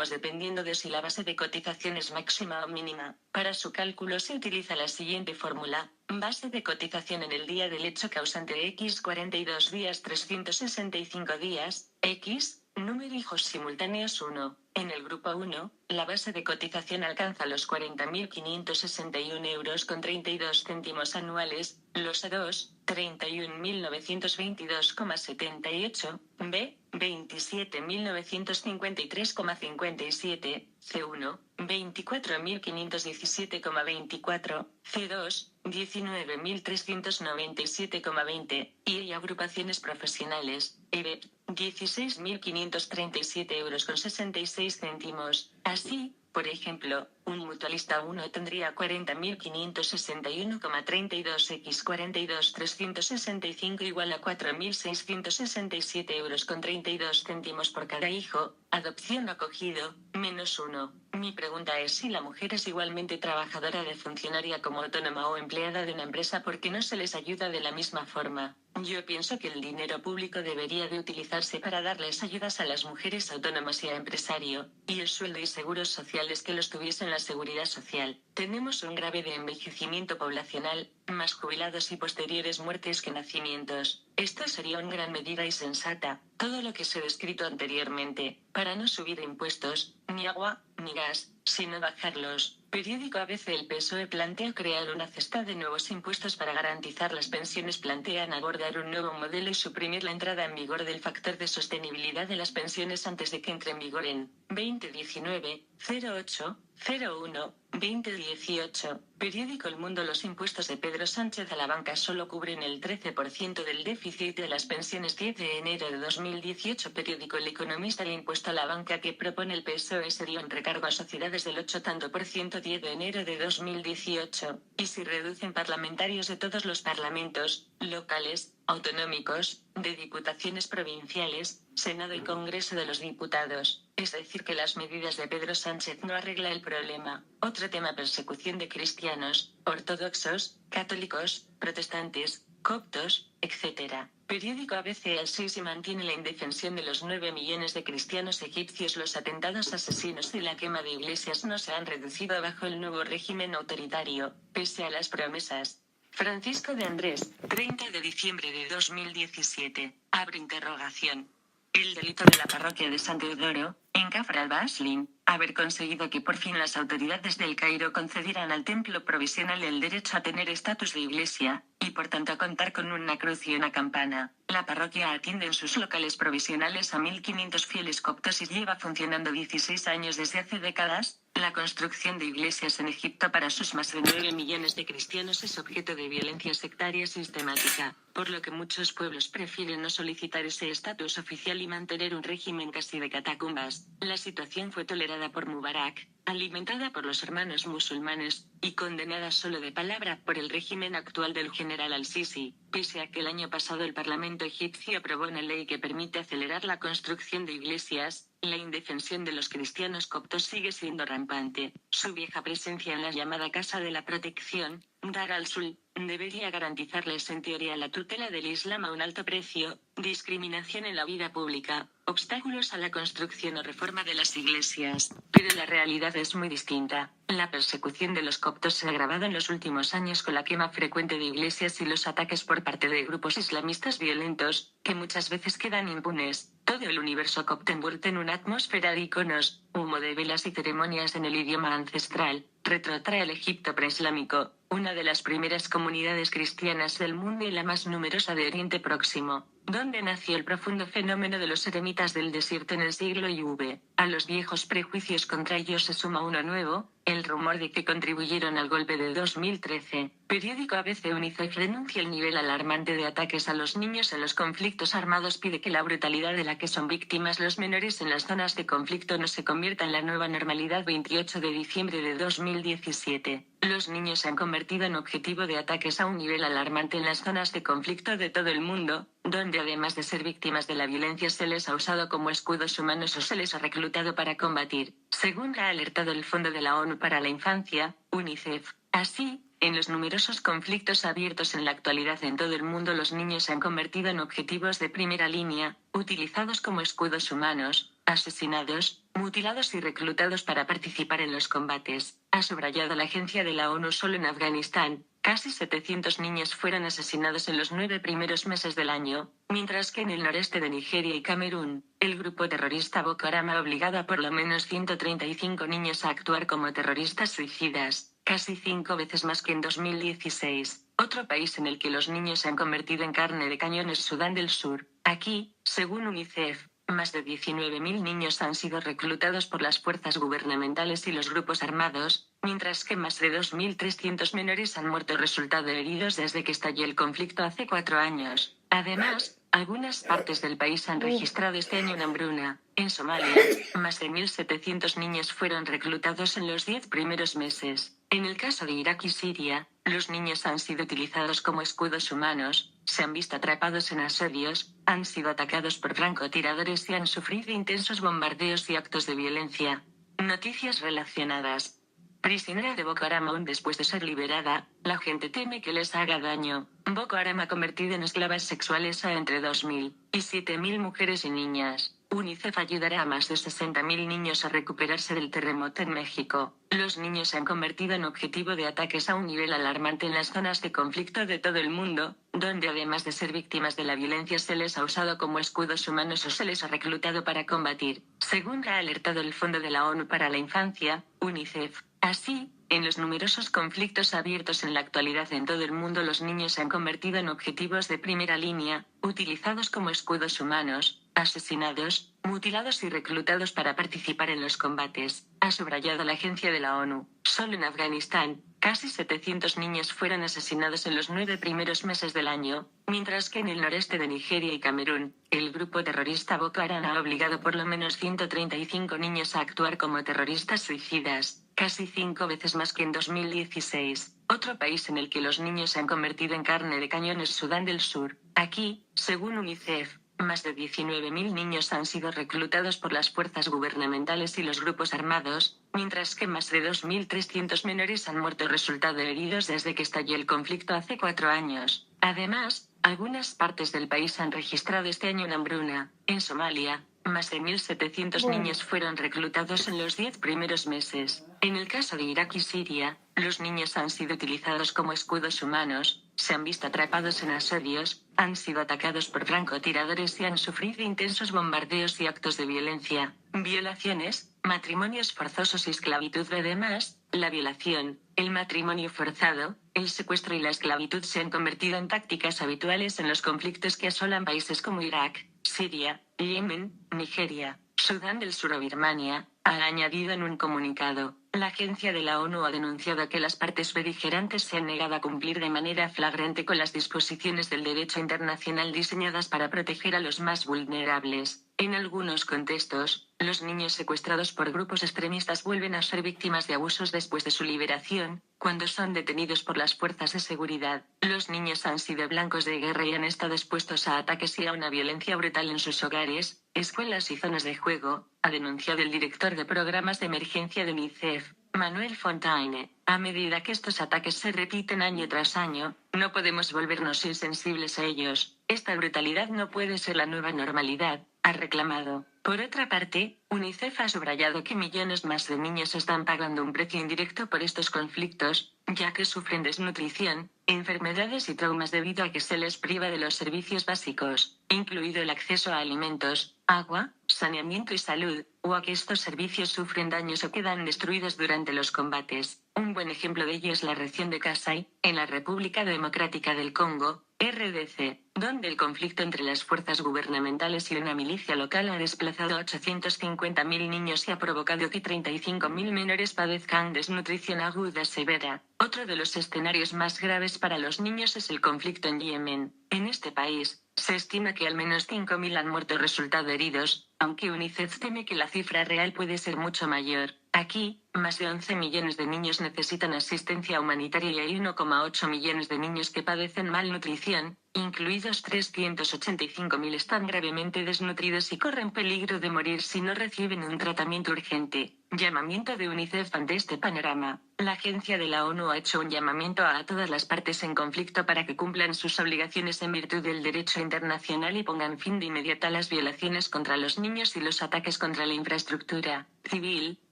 dependiendo de si la base de cotización es máxima o mínima. Para su cálculo se utiliza la siguiente fórmula: base de cotización en el día del hecho causante X 42 días 365 días, X, número hijos simultáneos 1. En el grupo 1, la base de cotización alcanza los 40.561 euros con 32 céntimos anuales, los A2, 31.922,78, B, 27.953,57, C1, 24.517,24, C2, 19.397,20, y agrupaciones profesionales, EBEP, 16.537 euros con 66 céntimos. Así, por ejemplo, un mutualista 1 tendría 40.561,32 x 42.365 igual a 4.667 euros con 32 céntimos por cada hijo, adopción o acogido, menos 1. Mi pregunta es si la mujer es igualmente trabajadora de funcionaria como autónoma o empleada de una empresa, ¿por qué no se les ayuda de la misma forma? Yo pienso que el dinero público debería de utilizarse para darles ayudas a las mujeres autónomas y a empresario, y el sueldo y seguros sociales que los tuviesen la seguridad social. Tenemos un grave de envejecimiento poblacional, más jubilados y posteriores muertes que nacimientos. Esto sería una gran medida y sensata, todo lo que se ha descrito anteriormente, para no subir impuestos, ni agua, ni gas, sino bajarlos. Periódico ABC. El PSOE plantea crear una cesta de nuevos impuestos para garantizar las pensiones. Plantean abordar un nuevo modelo y suprimir la entrada en vigor del factor de sostenibilidad de las pensiones antes de que entre en vigor en 2019, 08, 01, 2018. Periódico El Mundo. Los impuestos de Pedro Sánchez a la banca solo cubren el 13% del déficit de las pensiones. 10 de enero de 2018. Periódico El Economista. El impuesto a la banca que propone el PSOE sería un recargo a sociedades del 80%. 10 de enero de 2018. Y si reducen parlamentarios de todos los parlamentos, locales, autonómicos, de diputaciones provinciales, Senado y Congreso de los Diputados. Es decir, que las medidas de Pedro Sánchez no arregla el problema. Otro tema: persecución de cristianos, ortodoxos, católicos, protestantes, coptos, etc. Periódico ABC. Al 6. Se mantiene la indefensión de los 9 millones de cristianos egipcios. Los atentados asesinos y la quema de iglesias no se han reducido bajo el nuevo régimen autoritario, pese a las promesas. Francisco de Andrés, 30 de diciembre de 2017. Abre interrogación. El delito de la parroquia de San Teodoro, en Kafr al-Baslin, haber conseguido que por fin las autoridades del Cairo concedieran al templo provisional el derecho a tener estatus de iglesia, y por tanto a contar con una cruz y una campana. La parroquia atiende en sus locales provisionales a 1.500 fieles coptos y lleva funcionando 16 años desde hace décadas. La construcción de iglesias en Egipto para sus más de 9 millones de cristianos es objeto de violencia sectaria sistemática, por lo que muchos pueblos prefieren no solicitar ese estatus oficial y mantener un régimen casi de catacumbas. La situación fue tolerada por Mubarak, alimentada por los hermanos musulmanes, y condenada solo de palabra por el régimen actual del general al-Sisi, pese a que el año pasado el Parlamento egipcio aprobó una ley que permite acelerar la construcción de iglesias. La indefensión de los cristianos coptos sigue siendo rampante. Su vieja presencia en la llamada Casa de la Protección, Dar al-Sul, debería garantizarles en teoría la tutela del Islam a un alto precio, discriminación en la vida pública, obstáculos a la construcción o reforma de las iglesias. Pero la realidad es muy distinta. La persecución de los coptos se ha agravado en los últimos años con la quema frecuente de iglesias y los ataques por parte de grupos islamistas violentos, que muchas veces quedan impunes. Todo el universo copto envuelto en una atmósfera de iconos, humo de velas y ceremonias en el idioma ancestral, retrotrae el Egipto preislámico, una de las primeras comunidades cristianas del mundo y la más numerosa de Oriente Próximo. donde nació el profundo fenómeno de los eremitas del desierto en el siglo IV. A los viejos prejuicios contra ellos se suma uno nuevo, el rumor de que contribuyeron al golpe de 2013. Periódico ABC. UNICEF denuncia el nivel alarmante de ataques a los niños en los conflictos armados. Pide que la brutalidad de la que son víctimas los menores en las zonas de conflicto no se convierta en la nueva normalidad. 28 de diciembre de 2017. Los niños se han convertido en objetivo de ataques a un nivel alarmante en las zonas de conflicto de todo el mundo, donde además de ser víctimas de la violencia se les ha usado como escudos humanos o se les ha reclutado para combatir, según ha alertado el Fondo de la ONU para la Infancia, UNICEF. Así, en los numerosos conflictos abiertos en la actualidad en todo el mundo, los niños se han convertido en objetivos de primera línea, utilizados como escudos humanos, asesinados, mutilados y reclutados para participar en los combates. Ha subrayado la agencia de la ONU. Solo en Afganistán, casi 700 niños fueron asesinados en los 9 primeros meses del año, mientras que en el noreste de Nigeria y Camerún, el grupo terrorista Boko Haram ha obligado a por lo menos 135 niños a actuar como terroristas suicidas, casi 5 veces más que en 2016. Otro país en el que los niños se han convertido en carne de cañón es Sudán del Sur. Aquí, según UNICEF, más de 19.000 niños han sido reclutados por las fuerzas gubernamentales y los grupos armados, mientras que más de 2.300 menores han muerto resultado heridos desde que estalló el conflicto hace 4 años. Además, algunas partes del país han registrado este año una hambruna. En Somalia, más de 1.700 niños fueron reclutados en los 10 primeros meses. En el caso de Irak y Siria, los niños han sido utilizados como escudos humanos, se han visto atrapados en asedios, han sido atacados por francotiradores y han sufrido intensos bombardeos y actos de violencia. Noticias relacionadas. Prisionera de Boko Haram. Aún después de ser liberada, la gente teme que les haga daño. Boko Haram ha convertido en esclavas sexuales a entre 2.000 y 7.000 mujeres y niñas. UNICEF ayudará a más de 60.000 niños a recuperarse del terremoto en México. Los niños se han convertido en objetivo de ataques a un nivel alarmante en las zonas de conflicto de todo el mundo, donde además de ser víctimas de la violencia se les ha usado como escudos humanos o se les ha reclutado para combatir, según ha alertado el Fondo de la ONU para la Infancia, UNICEF. Así, en los numerosos conflictos abiertos en la actualidad en todo el mundo, los niños se han convertido en objetivos de primera línea, utilizados como escudos humanos, asesinados, mutilados y reclutados para participar en los combates, ha subrayado la agencia de la ONU. Solo en Afganistán, casi 700 niños fueron asesinados en los 9 primeros meses del año, mientras que en el noreste de Nigeria y Camerún, el grupo terrorista Boko Haram ha obligado por lo menos 135 niños a actuar como terroristas suicidas, casi 5 veces más que en 2016. Otro país en el que los niños se han convertido en carne de cañón es Sudán del Sur. Aquí, según UNICEF, más de 19.000 niños han sido reclutados por las fuerzas gubernamentales y los grupos armados, mientras que más de 2.300 menores han muerto resultado heridos desde que estalló el conflicto hace 4 años. Además, algunas partes del país han registrado este año una hambruna. En Somalia, más de 1.700 niños fueron reclutados en los 10 primeros meses. En el caso de Irak y Siria, los niños han sido utilizados como escudos humanos, se han visto atrapados en asedios, han sido atacados por francotiradores y han sufrido intensos bombardeos y actos de violencia, violaciones, matrimonios forzosos y esclavitud. Además, la violación, el matrimonio forzado, el secuestro y la esclavitud se han convertido en tácticas habituales en los conflictos que asolan países como Irak, Siria, Yemen, Nigeria, Sudán del Sur o Birmania, ha añadido en un comunicado. La agencia de la ONU ha denunciado que las partes beligerantes se han negado a cumplir de manera flagrante con las disposiciones del derecho internacional diseñadas para proteger a los más vulnerables. En algunos contextos, los niños secuestrados por grupos extremistas vuelven a ser víctimas de abusos después de su liberación, cuando son detenidos por las fuerzas de seguridad. Los niños han sido blancos de guerra y han estado expuestos a ataques y a una violencia brutal en sus hogares, escuelas y zonas de juego, ha denunciado el director de programas de emergencia de UNICEF, Manuel Fontaine. A medida que estos ataques se repiten año tras año, no podemos volvernos insensibles a ellos. Esta brutalidad no puede ser la nueva normalidad, ha reclamado. Por otra parte, UNICEF ha subrayado que millones más de niños están pagando un precio indirecto por estos conflictos, ya que sufren desnutrición, enfermedades y traumas debido a que se les priva de los servicios básicos, incluido el acceso a alimentos, agua, saneamiento y salud. o a que estos servicios sufren daños o quedan destruidos durante los combates. Un buen ejemplo de ello es la región de Kasai, en la República Democrática del Congo, RDC, donde el conflicto entre las fuerzas gubernamentales y una milicia local ha desplazado a 850.000 niños y ha provocado que 35.000 menores padezcan desnutrición aguda severa. Otro de los escenarios más graves para los niños es el conflicto en Yemen. En este país, se estima que al menos 5.000 han muerto resultado heridos, aunque UNICEF teme que la cifra real puede ser mucho mayor. Aquí, más de 11 millones de niños necesitan asistencia humanitaria y hay 1,8 millones de niños que padecen malnutrición, incluidos 385.000 están gravemente desnutridos y corren peligro de morir si no reciben un tratamiento urgente. Llamamiento de UNICEF ante este panorama. La agencia de la ONU ha hecho un llamamiento a todas las partes en conflicto para que cumplan sus obligaciones en virtud del derecho internacional y pongan fin de inmediato a las violaciones contra los niños y los ataques contra la infraestructura civil,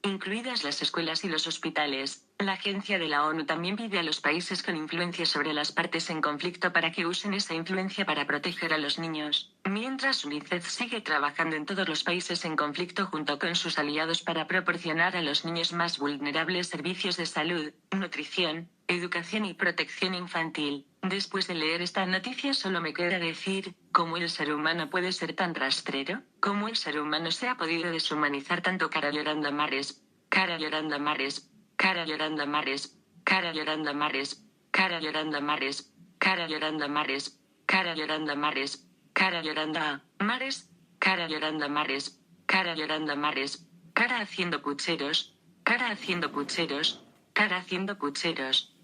incluidas las escuelas y los hospitales. La agencia de la ONU también pide a los países con influencia sobre las partes en conflicto para que usen esa influencia para proteger a los niños. Mientras UNICEF sigue trabajando en todos los países en conflicto junto con sus aliados para proporcionar a los niños más vulnerables servicios de salud, nutrición, educación y protección infantil. Después de leer esta noticia solo me queda decir, ¿cómo el ser humano puede ser tan rastrero? ¿Cómo el ser humano se ha podido deshumanizar tanto? Cara llorando a mares, cara llorando a mares, cara llorando a mares, cara llorando a mares, cara llorando a mares, cara llorando a mares, cara llorando a mares, cara llorando a mares, cara llorando a mares, cara llorando a mares, cara haciendo pucheros, cara haciendo pucheros, cara haciendo pucheros.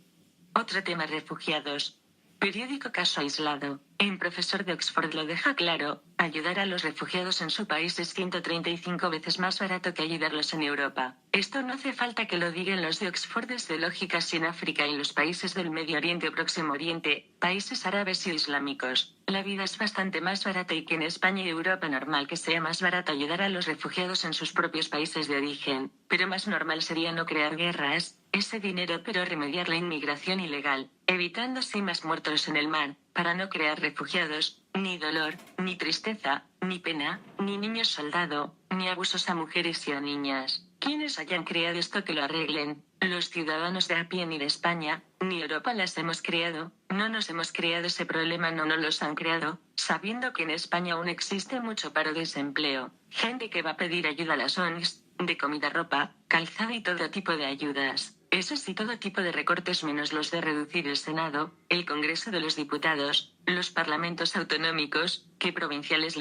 Otro tema: refugiados. Periódico caso aislado. Un profesor de Oxford lo deja claro, ayudar a los refugiados en su país es 135 veces más barato que ayudarlos en Europa. Esto no hace falta que lo digan los de Oxford, es de lógica. Si en África y en los países del Medio Oriente o Próximo Oriente, países árabes y islámicos, la vida es bastante más barata y que en España y Europa normal que sea más barato ayudar a los refugiados en sus propios países de origen, pero más normal sería no crear guerras, ese dinero, pero remediar la inmigración ilegal, evitando así más muertos en el mar, para no crear refugiados, ni dolor, ni tristeza, ni pena, ni niños soldado, ni abusos a mujeres y a niñas. Quienes hayan creado esto que lo arreglen. Los ciudadanos de a pie ni de España, ni Europa las hemos creado, no nos hemos creado ese problema, no nos los han creado, sabiendo que en España aún existe mucho paro, desempleo, gente que va a pedir ayuda a las ONGs, de comida, ropa, calzado y todo tipo de ayudas. Eso sí, todo tipo de recortes menos los de reducir el Senado, el Congreso de los Diputados, los parlamentos autonómicos, que provinciales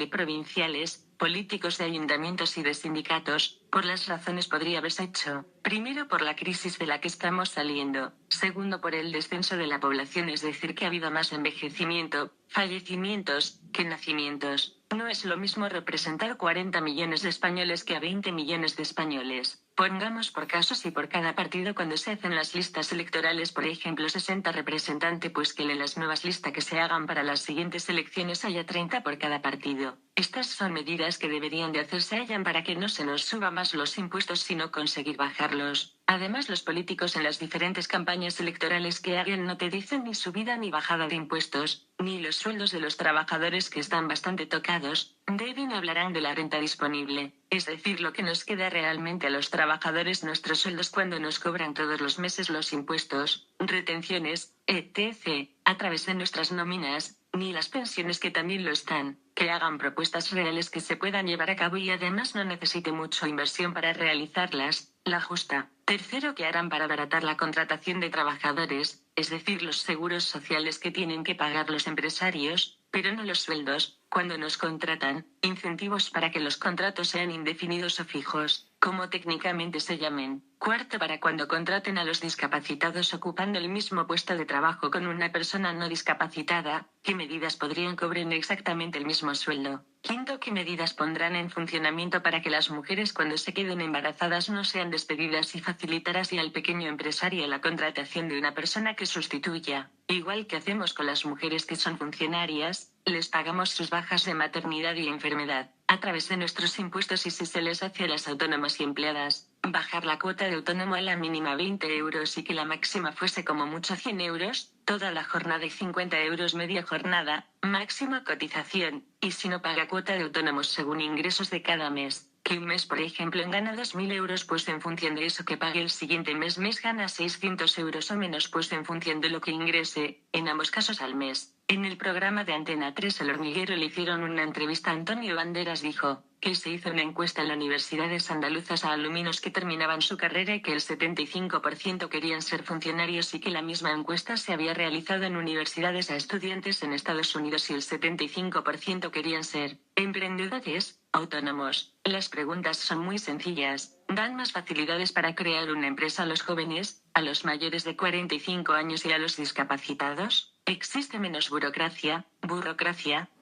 políticos de ayuntamientos y de sindicatos, por las razones podría haberse hecho. Primero, por la crisis de la que estamos saliendo. Segundo, por el descenso de la población, es decir, que ha habido más envejecimiento, fallecimientos, que nacimientos. No es lo mismo representar 40 millones de españoles que a 20 millones de españoles. Pongamos por casos y por cada partido cuando se hacen las listas electorales, por ejemplo 60 representantes, pues que en las nuevas listas que se hagan para las siguientes elecciones haya 30 por cada partido. Estas son medidas que deberían de hacerse para que no se nos suba más los impuestos sino conseguir bajarlos. Además, los políticos en las diferentes campañas electorales que hagan no te dicen ni subida ni bajada de impuestos, ni los sueldos de los trabajadores que están bastante tocados, hablarán de la renta disponible, es decir, lo que nos queda realmente a los trabajadores, nuestros sueldos cuando nos cobran todos los meses los impuestos, retenciones, etc., a través de nuestras nóminas, ni las pensiones que también lo están, que hagan propuestas reales que se puedan llevar a cabo y además no necesite mucha inversión para realizarlas, la justa. Tercero, que harán para abaratar la contratación de trabajadores, es decir, los seguros sociales que tienen que pagar los empresarios, pero no los sueldos, cuando nos contratan, incentivos para que los contratos sean indefinidos o fijos, como técnicamente se llamen. Cuarto, para cuando contraten a los discapacitados ocupando el mismo puesto de trabajo con una persona no discapacitada, ¿qué medidas podrían cobrar exactamente el mismo sueldo? Quinto, ¿qué medidas pondrán en funcionamiento para que las mujeres cuando se queden embarazadas no sean despedidas y facilitar así al pequeño empresario la contratación de una persona que sustituya? Igual que hacemos con las mujeres que son funcionarias, les pagamos sus bajas de maternidad y enfermedad, a través de nuestros impuestos, y si se les hace a las autónomas y empleadas, bajar la cuota de autónomo a la mínima 20 euros y que la máxima fuese como mucho 100 euros, toda la jornada y 50 euros media jornada, máxima cotización, y si no paga cuota de autónomos según ingresos de cada mes. que un mes por ejemplo gana 2.000 euros pues en función de eso que pague el siguiente mes gana 600 euros o menos pues en función de lo que ingrese, en ambos casos al mes. En el programa de Antena 3 El Hormiguero le hicieron una entrevista a Antonio Banderas dijo que se hizo una encuesta en las universidades andaluzas a alumnos que terminaban su carrera y que el 75% querían ser funcionarios y que la misma encuesta se había realizado en universidades a estudiantes en Estados Unidos y el 75% querían ser emprendedores, autónomos. Las preguntas son muy sencillas, dan más facilidades para crear una empresa a los jóvenes, a los mayores de 45 años y a los discapacitados. Existe menos burocracia,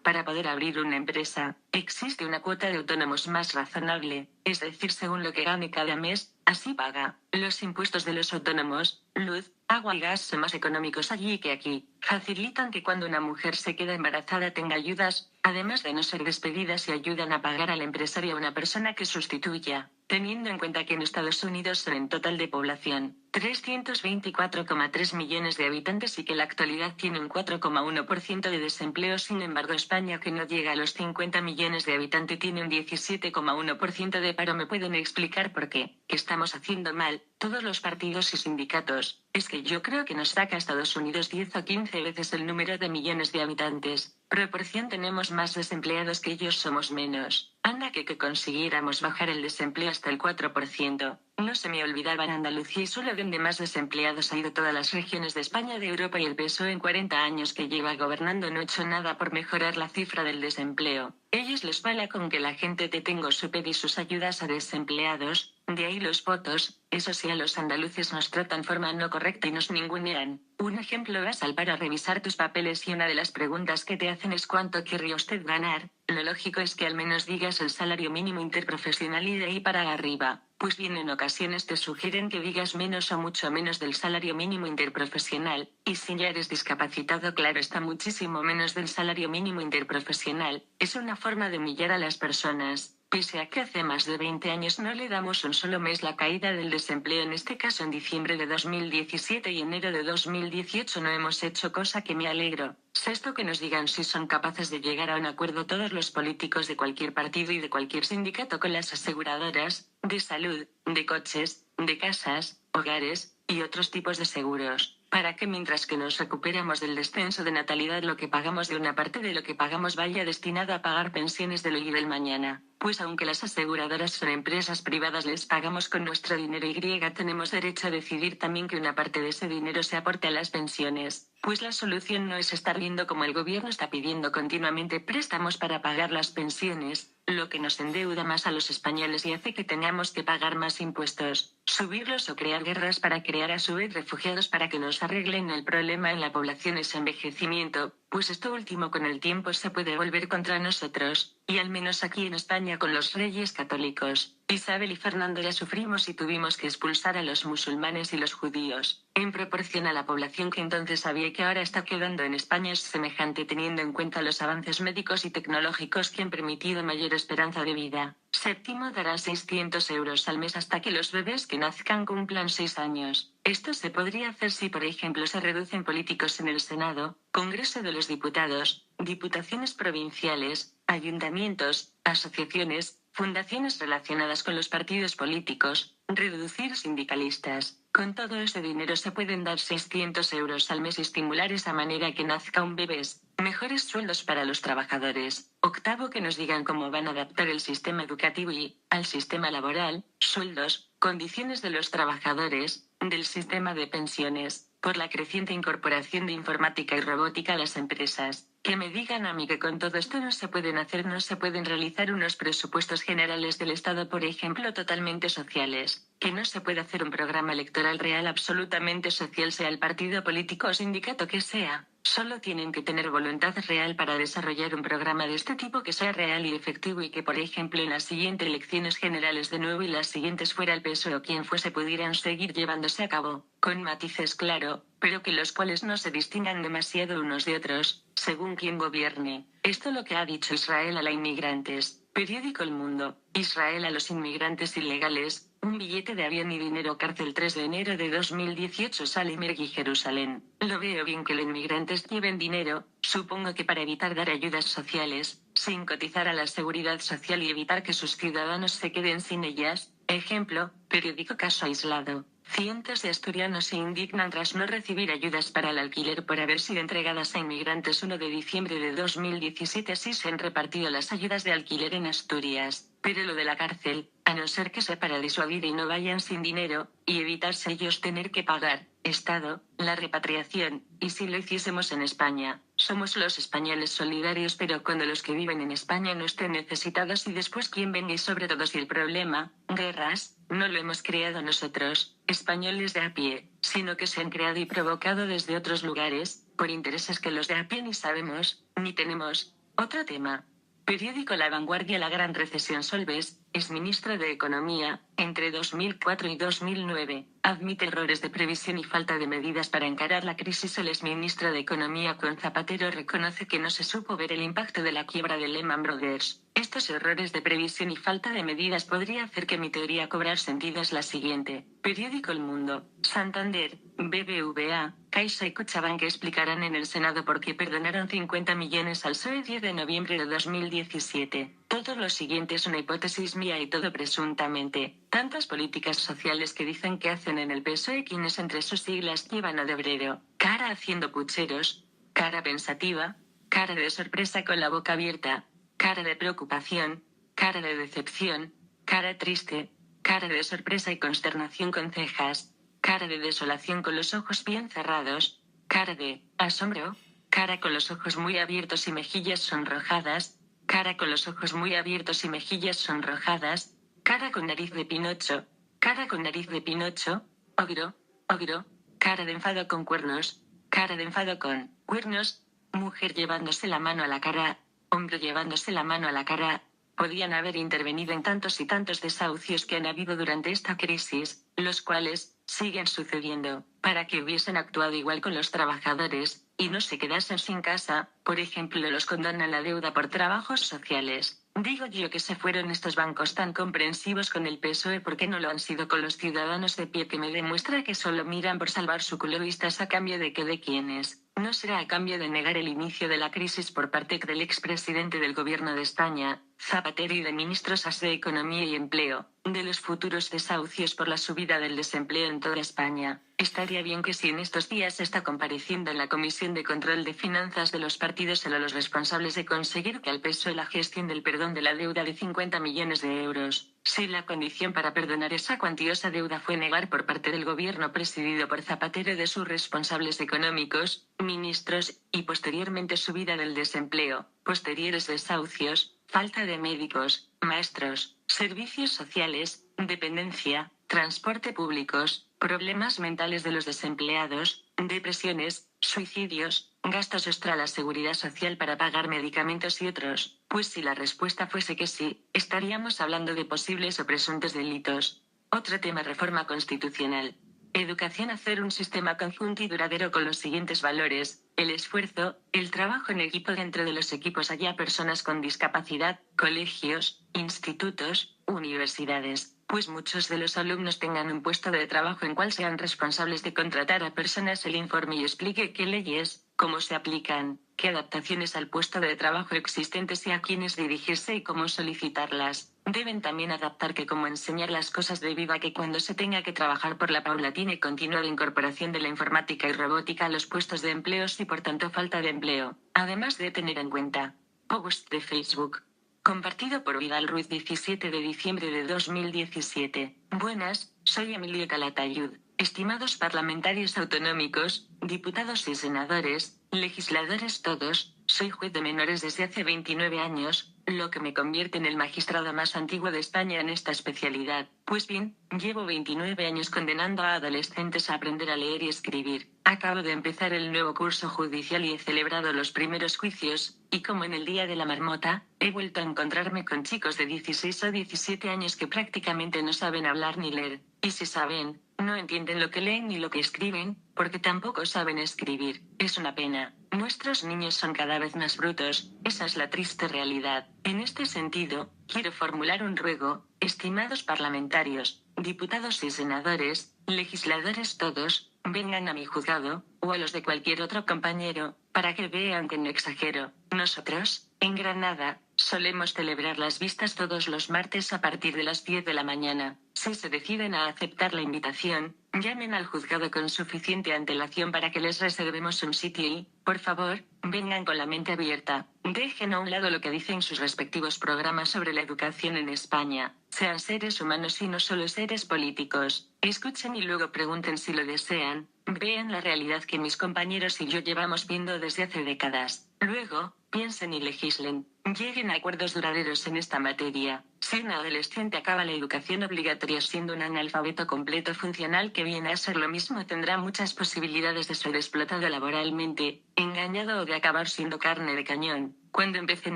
para poder abrir una empresa. Existe una cuota de autónomos más razonable, es decir, según lo que gane cada mes, así paga. Los impuestos de los autónomos, luz, agua y gas son más económicos allí que aquí. Facilitan que cuando una mujer se queda embarazada tenga ayudas, además de no ser despedidas y ayudan a pagar al empresario a una persona que sustituya. Teniendo en cuenta que en Estados Unidos son en total de población 324,3 millones de habitantes y que en la actualidad tiene un 4,1% de desempleo, sin embargo España, que no llega a los 50 millones de habitantes, tiene un 17,1% de paro. ¿Me pueden explicar por qué? ¿Qué estamos haciendo mal? Todos los partidos y sindicatos. Es que yo creo que nos saca a Estados Unidos 10 o 15 veces el número de millones de habitantes. Proporción tenemos más desempleados que ellos, somos menos. Anda que consiguiéramos bajar el desempleo hasta el 4%. No se me olvidaba, en Andalucía y solo donde más desempleados ha ido todas las regiones de España, de Europa, y el PSOE en 40 años que lleva gobernando no ha hecho nada por mejorar la cifra del desempleo. Ellos les vale con que la gente te tenga su y sus ayudas a desempleados, de ahí los votos. Eso sí, a los andaluces nos tratan forma no correcta y nos ningunean. Un ejemplo, vas al paro a revisar tus papeles y una de las preguntas que te hacen es ¿cuánto querría usted ganar? Lo lógico es que al menos digas el salario mínimo interprofesional y de ahí para arriba. Pues bien, en ocasiones te sugieren que digas menos o mucho menos del salario mínimo interprofesional, y si ya eres discapacitado, claro está, muchísimo menos del salario mínimo interprofesional. Es una forma de humillar a las personas. Pese a que hace más de 20 años no le damos un solo mes la caída del desempleo, en este caso en diciembre de 2017 y enero de 2018 no hemos hecho, cosa que me alegro. Sexto, que nos digan si son capaces de llegar a un acuerdo todos los políticos de cualquier partido y de cualquier sindicato con las aseguradoras, de salud, de coches, de casas, hogares, y otros tipos de seguros, para que mientras que nos recuperamos del descenso de natalidad, lo que pagamos de una parte de lo que pagamos vaya destinado a pagar pensiones del hoy y del mañana. Pues aunque las aseguradoras son empresas privadas, les pagamos con nuestro dinero y tenemos derecho a decidir también que una parte de ese dinero se aporte a las pensiones. Pues la solución no es estar viendo como el gobierno está pidiendo continuamente préstamos para pagar las pensiones, lo que nos endeuda más a los españoles y hace que tengamos que pagar más impuestos, subirlos o crear guerras para crear a su vez refugiados para que nos arreglen el problema en la población, ese envejecimiento. Pues esto último con el tiempo se puede volver contra nosotros, y al menos aquí en España con los reyes católicos, Isabel y Fernando, ya sufrimos y tuvimos que expulsar a los musulmanes y los judíos, en proporción a la población que entonces había y que ahora está quedando en España es semejante, teniendo en cuenta los avances médicos y tecnológicos que han permitido mayor esperanza de vida. Séptimo, dará 600 euros al mes hasta que los bebés que nazcan cumplan 6 años. Esto se podría hacer si, por ejemplo, se reducen políticos en el Senado, Congreso de los Diputados, diputaciones provinciales, ayuntamientos, asociaciones, fundaciones relacionadas con los partidos políticos, reducir sindicalistas. Con todo ese dinero se pueden dar 600 euros al mes y estimular esa manera que nazca un bebé. Mejores sueldos para los trabajadores. Octavo, que nos digan cómo van a adaptar el sistema educativo y, al sistema laboral, sueldos, condiciones de los trabajadores, del sistema de pensiones, por la creciente incorporación de informática y robótica a las empresas. Que me digan a mí que con todo esto no se pueden hacer, no se pueden realizar unos presupuestos generales del Estado, por ejemplo, totalmente sociales. Que no se puede hacer un programa electoral real absolutamente social, sea el partido político o sindicato que sea. Solo tienen que tener voluntad real para desarrollar un programa de este tipo que sea real y efectivo, y que por ejemplo en las siguientes elecciones generales de nuevo y las siguientes fuera el PSOE o quien fuese pudieran seguir llevándose a cabo, con matices claro, pero que los cuales no se distingan demasiado unos de otros, según quien gobierne. Esto lo que ha dicho Israel a los inmigrantes. Periódico El Mundo. Israel a los inmigrantes ilegales, un billete de avión y dinero, cárcel. 3 de enero de 2018. Sale Mergui, Jerusalén. Lo veo bien que los inmigrantes lleven dinero, Supongo que para evitar dar ayudas sociales, sin cotizar a la seguridad social y evitar que sus ciudadanos se queden sin ellas. Ejemplo, periódico caso aislado. Cientos de asturianos se indignan tras no recibir ayudas para el alquiler por haber sido entregadas a inmigrantes. 1 de diciembre de 2017. Así se han repartido las ayudas de alquiler en Asturias. Pero lo de la cárcel, a no ser que sea para disuadir y no vayan sin dinero, y evitarse ellos tener que pagar, Estado, la repatriación, y si lo hiciésemos en España, somos los españoles solidarios, pero cuando los que viven en España no estén necesitados y después quien venga y sobre todo si el problema, guerras, no lo hemos creado nosotros, españoles de a pie, sino que se han creado y provocado desde otros lugares, por intereses que los de a pie ni sabemos, ni tenemos. Otro tema. Periódico La Vanguardia. La gran recesión. Solbes, exministro de Economía, entre 2004 y 2009, admite errores de previsión y falta de medidas para encarar la crisis. El exministro de Economía con Zapatero reconoce que no se supo ver el impacto de la quiebra de Lehman Brothers. Estos errores de previsión y falta de medidas podría hacer que mi teoría cobrar sentido. Es la siguiente. Periódico El Mundo. Santander, BBVA, Caixa y Kutxabank explicarán en el Senado por qué perdonaron 50 millones al PSOE. 10 de noviembre de 2017. Todo lo siguiente es una hipótesis mía y todo presuntamente. Tantas políticas sociales que dicen que hacen en el PSOE quienes entre sus siglas llevan a de obrero, cara haciendo pucheros, cara pensativa, cara de sorpresa con la boca abierta, cara de preocupación, cara de decepción, cara triste, cara de sorpresa y consternación con cejas, cara de desolación con los ojos bien cerrados, cara de asombro, cara con los ojos muy abiertos y mejillas sonrojadas, cara con los ojos muy abiertos y mejillas sonrojadas, cara con nariz de Pinocho, cara con nariz de Pinocho, ogro, ogro, cara de enfado con cuernos, cara de enfado con cuernos, mujer llevándose la mano a la cara, hombre llevándose la mano a la cara. Podían haber intervenido en tantos y tantos desahucios que han habido durante esta crisis, los cuales siguen sucediendo, para que hubiesen actuado igual con los trabajadores, y no se quedasen sin casa. Por ejemplo, los condonan la deuda por trabajos sociales. Digo yo que se fueron estos bancos tan comprensivos con el PSOE, porque no lo han sido con los ciudadanos de pie, que me demuestra que solo miran por salvar su culo. ¿Vistas a cambio de qué? ¿De quiénes? No será a cambio de negar el inicio de la crisis por parte del expresidente del gobierno de España, Zapatero, y de ministros de Economía y Empleo, de los futuros desahucios por la subida del desempleo en toda España. Estaría bien que si en estos días está compareciendo en la Comisión de Control de Finanzas de los partidos solo los responsables de conseguir que al PSOE la gestión del perdón de la deuda de 50 millones de euros, si la condición para perdonar esa cuantiosa deuda fue negar por parte del gobierno presidido por Zapatero de sus responsables económicos, ministros, y posteriormente subida del desempleo, posteriores desahucios, falta de médicos, maestros, servicios sociales, dependencia, transporte públicos, problemas mentales de los desempleados, depresiones, suicidios, gastos extra a la seguridad social para pagar medicamentos y otros. Pues si la respuesta fuese que sí, estaríamos hablando de posibles o presuntos delitos. Otro tema: reforma constitucional. Educación. Hacer un sistema conjunto y duradero con los siguientes valores: el esfuerzo, el trabajo en equipo. Dentro de los equipos haya personas con discapacidad, colegios, institutos, universidades, pues muchos de los alumnos tengan un puesto de trabajo en cual sean responsables de contratar a personas. El informe y explique qué leyes, cómo se aplican, qué adaptaciones al puesto de trabajo existentes y a quiénes dirigirse y cómo solicitarlas. Deben también adaptar que cómo enseñar las cosas debido a que cuando se tenga que trabajar por la paulatina y continuada incorporación de la informática y robótica a los puestos de empleos y por tanto falta de empleo, además de tener en cuenta. Post de Facebook. Compartido por Vidal Ruiz. 17 de diciembre de 2017. Buenas, soy Emilio Calatayud. Estimados parlamentarios autonómicos, diputados y senadores, legisladores todos, soy juez de menores desde hace 29 años, lo que me convierte en el magistrado más antiguo de España en esta especialidad. Pues bien, llevo 29 años condenando a adolescentes a aprender a leer y escribir. Acabo de empezar el nuevo curso judicial y he celebrado los primeros juicios, y como en el día de la marmota, he vuelto a encontrarme con chicos de 16 o 17 años que prácticamente no saben hablar ni leer, y si saben, no entienden lo que leen ni lo que escriben, porque tampoco saben escribir. Es una pena. Nuestros niños son cada vez más brutos, esa es la triste realidad. En este sentido, quiero formular un ruego, estimados parlamentarios, diputados y senadores, legisladores todos, vengan a mi juzgado, o a los de cualquier otro compañero, para que vean que no exagero. Nosotros, en Granada, solemos celebrar las vistas todos los martes a partir de las 10 de la mañana. Si se deciden a aceptar la invitación, llamen al juzgado con suficiente antelación para que les reservemos un sitio y, por favor, vengan con la mente abierta. Dejen a un lado lo que dicen sus respectivos programas sobre la educación en España. Sean seres humanos y no solo seres políticos. Escuchen y luego pregunten si lo desean. Vean la realidad que mis compañeros y yo llevamos viendo desde hace décadas. Luego, piensen y legislen. Lleguen a acuerdos duraderos en esta materia. Si un adolescente acaba la educación obligatoria siendo un analfabeto completo funcional que viene a ser lo mismo, tendrá muchas posibilidades de ser explotado laboralmente, engañado o de acabar siendo carne de cañón. Cuando empecé en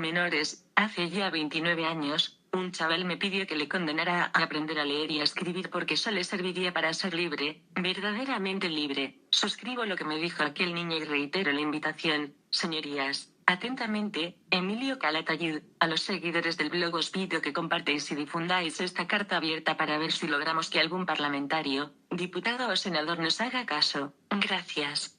menores, hace ya 29 años, un chaval me pidió que le condenara a aprender a leer y a escribir porque eso le serviría para ser libre, verdaderamente libre. Suscribo lo que me dijo aquel niño y reitero la invitación, señorías. Atentamente, Emilio Calatayud. A los seguidores del blog os pido que compartáis y difundáis esta carta abierta para ver si logramos que algún parlamentario, diputado o senador nos haga caso. Gracias.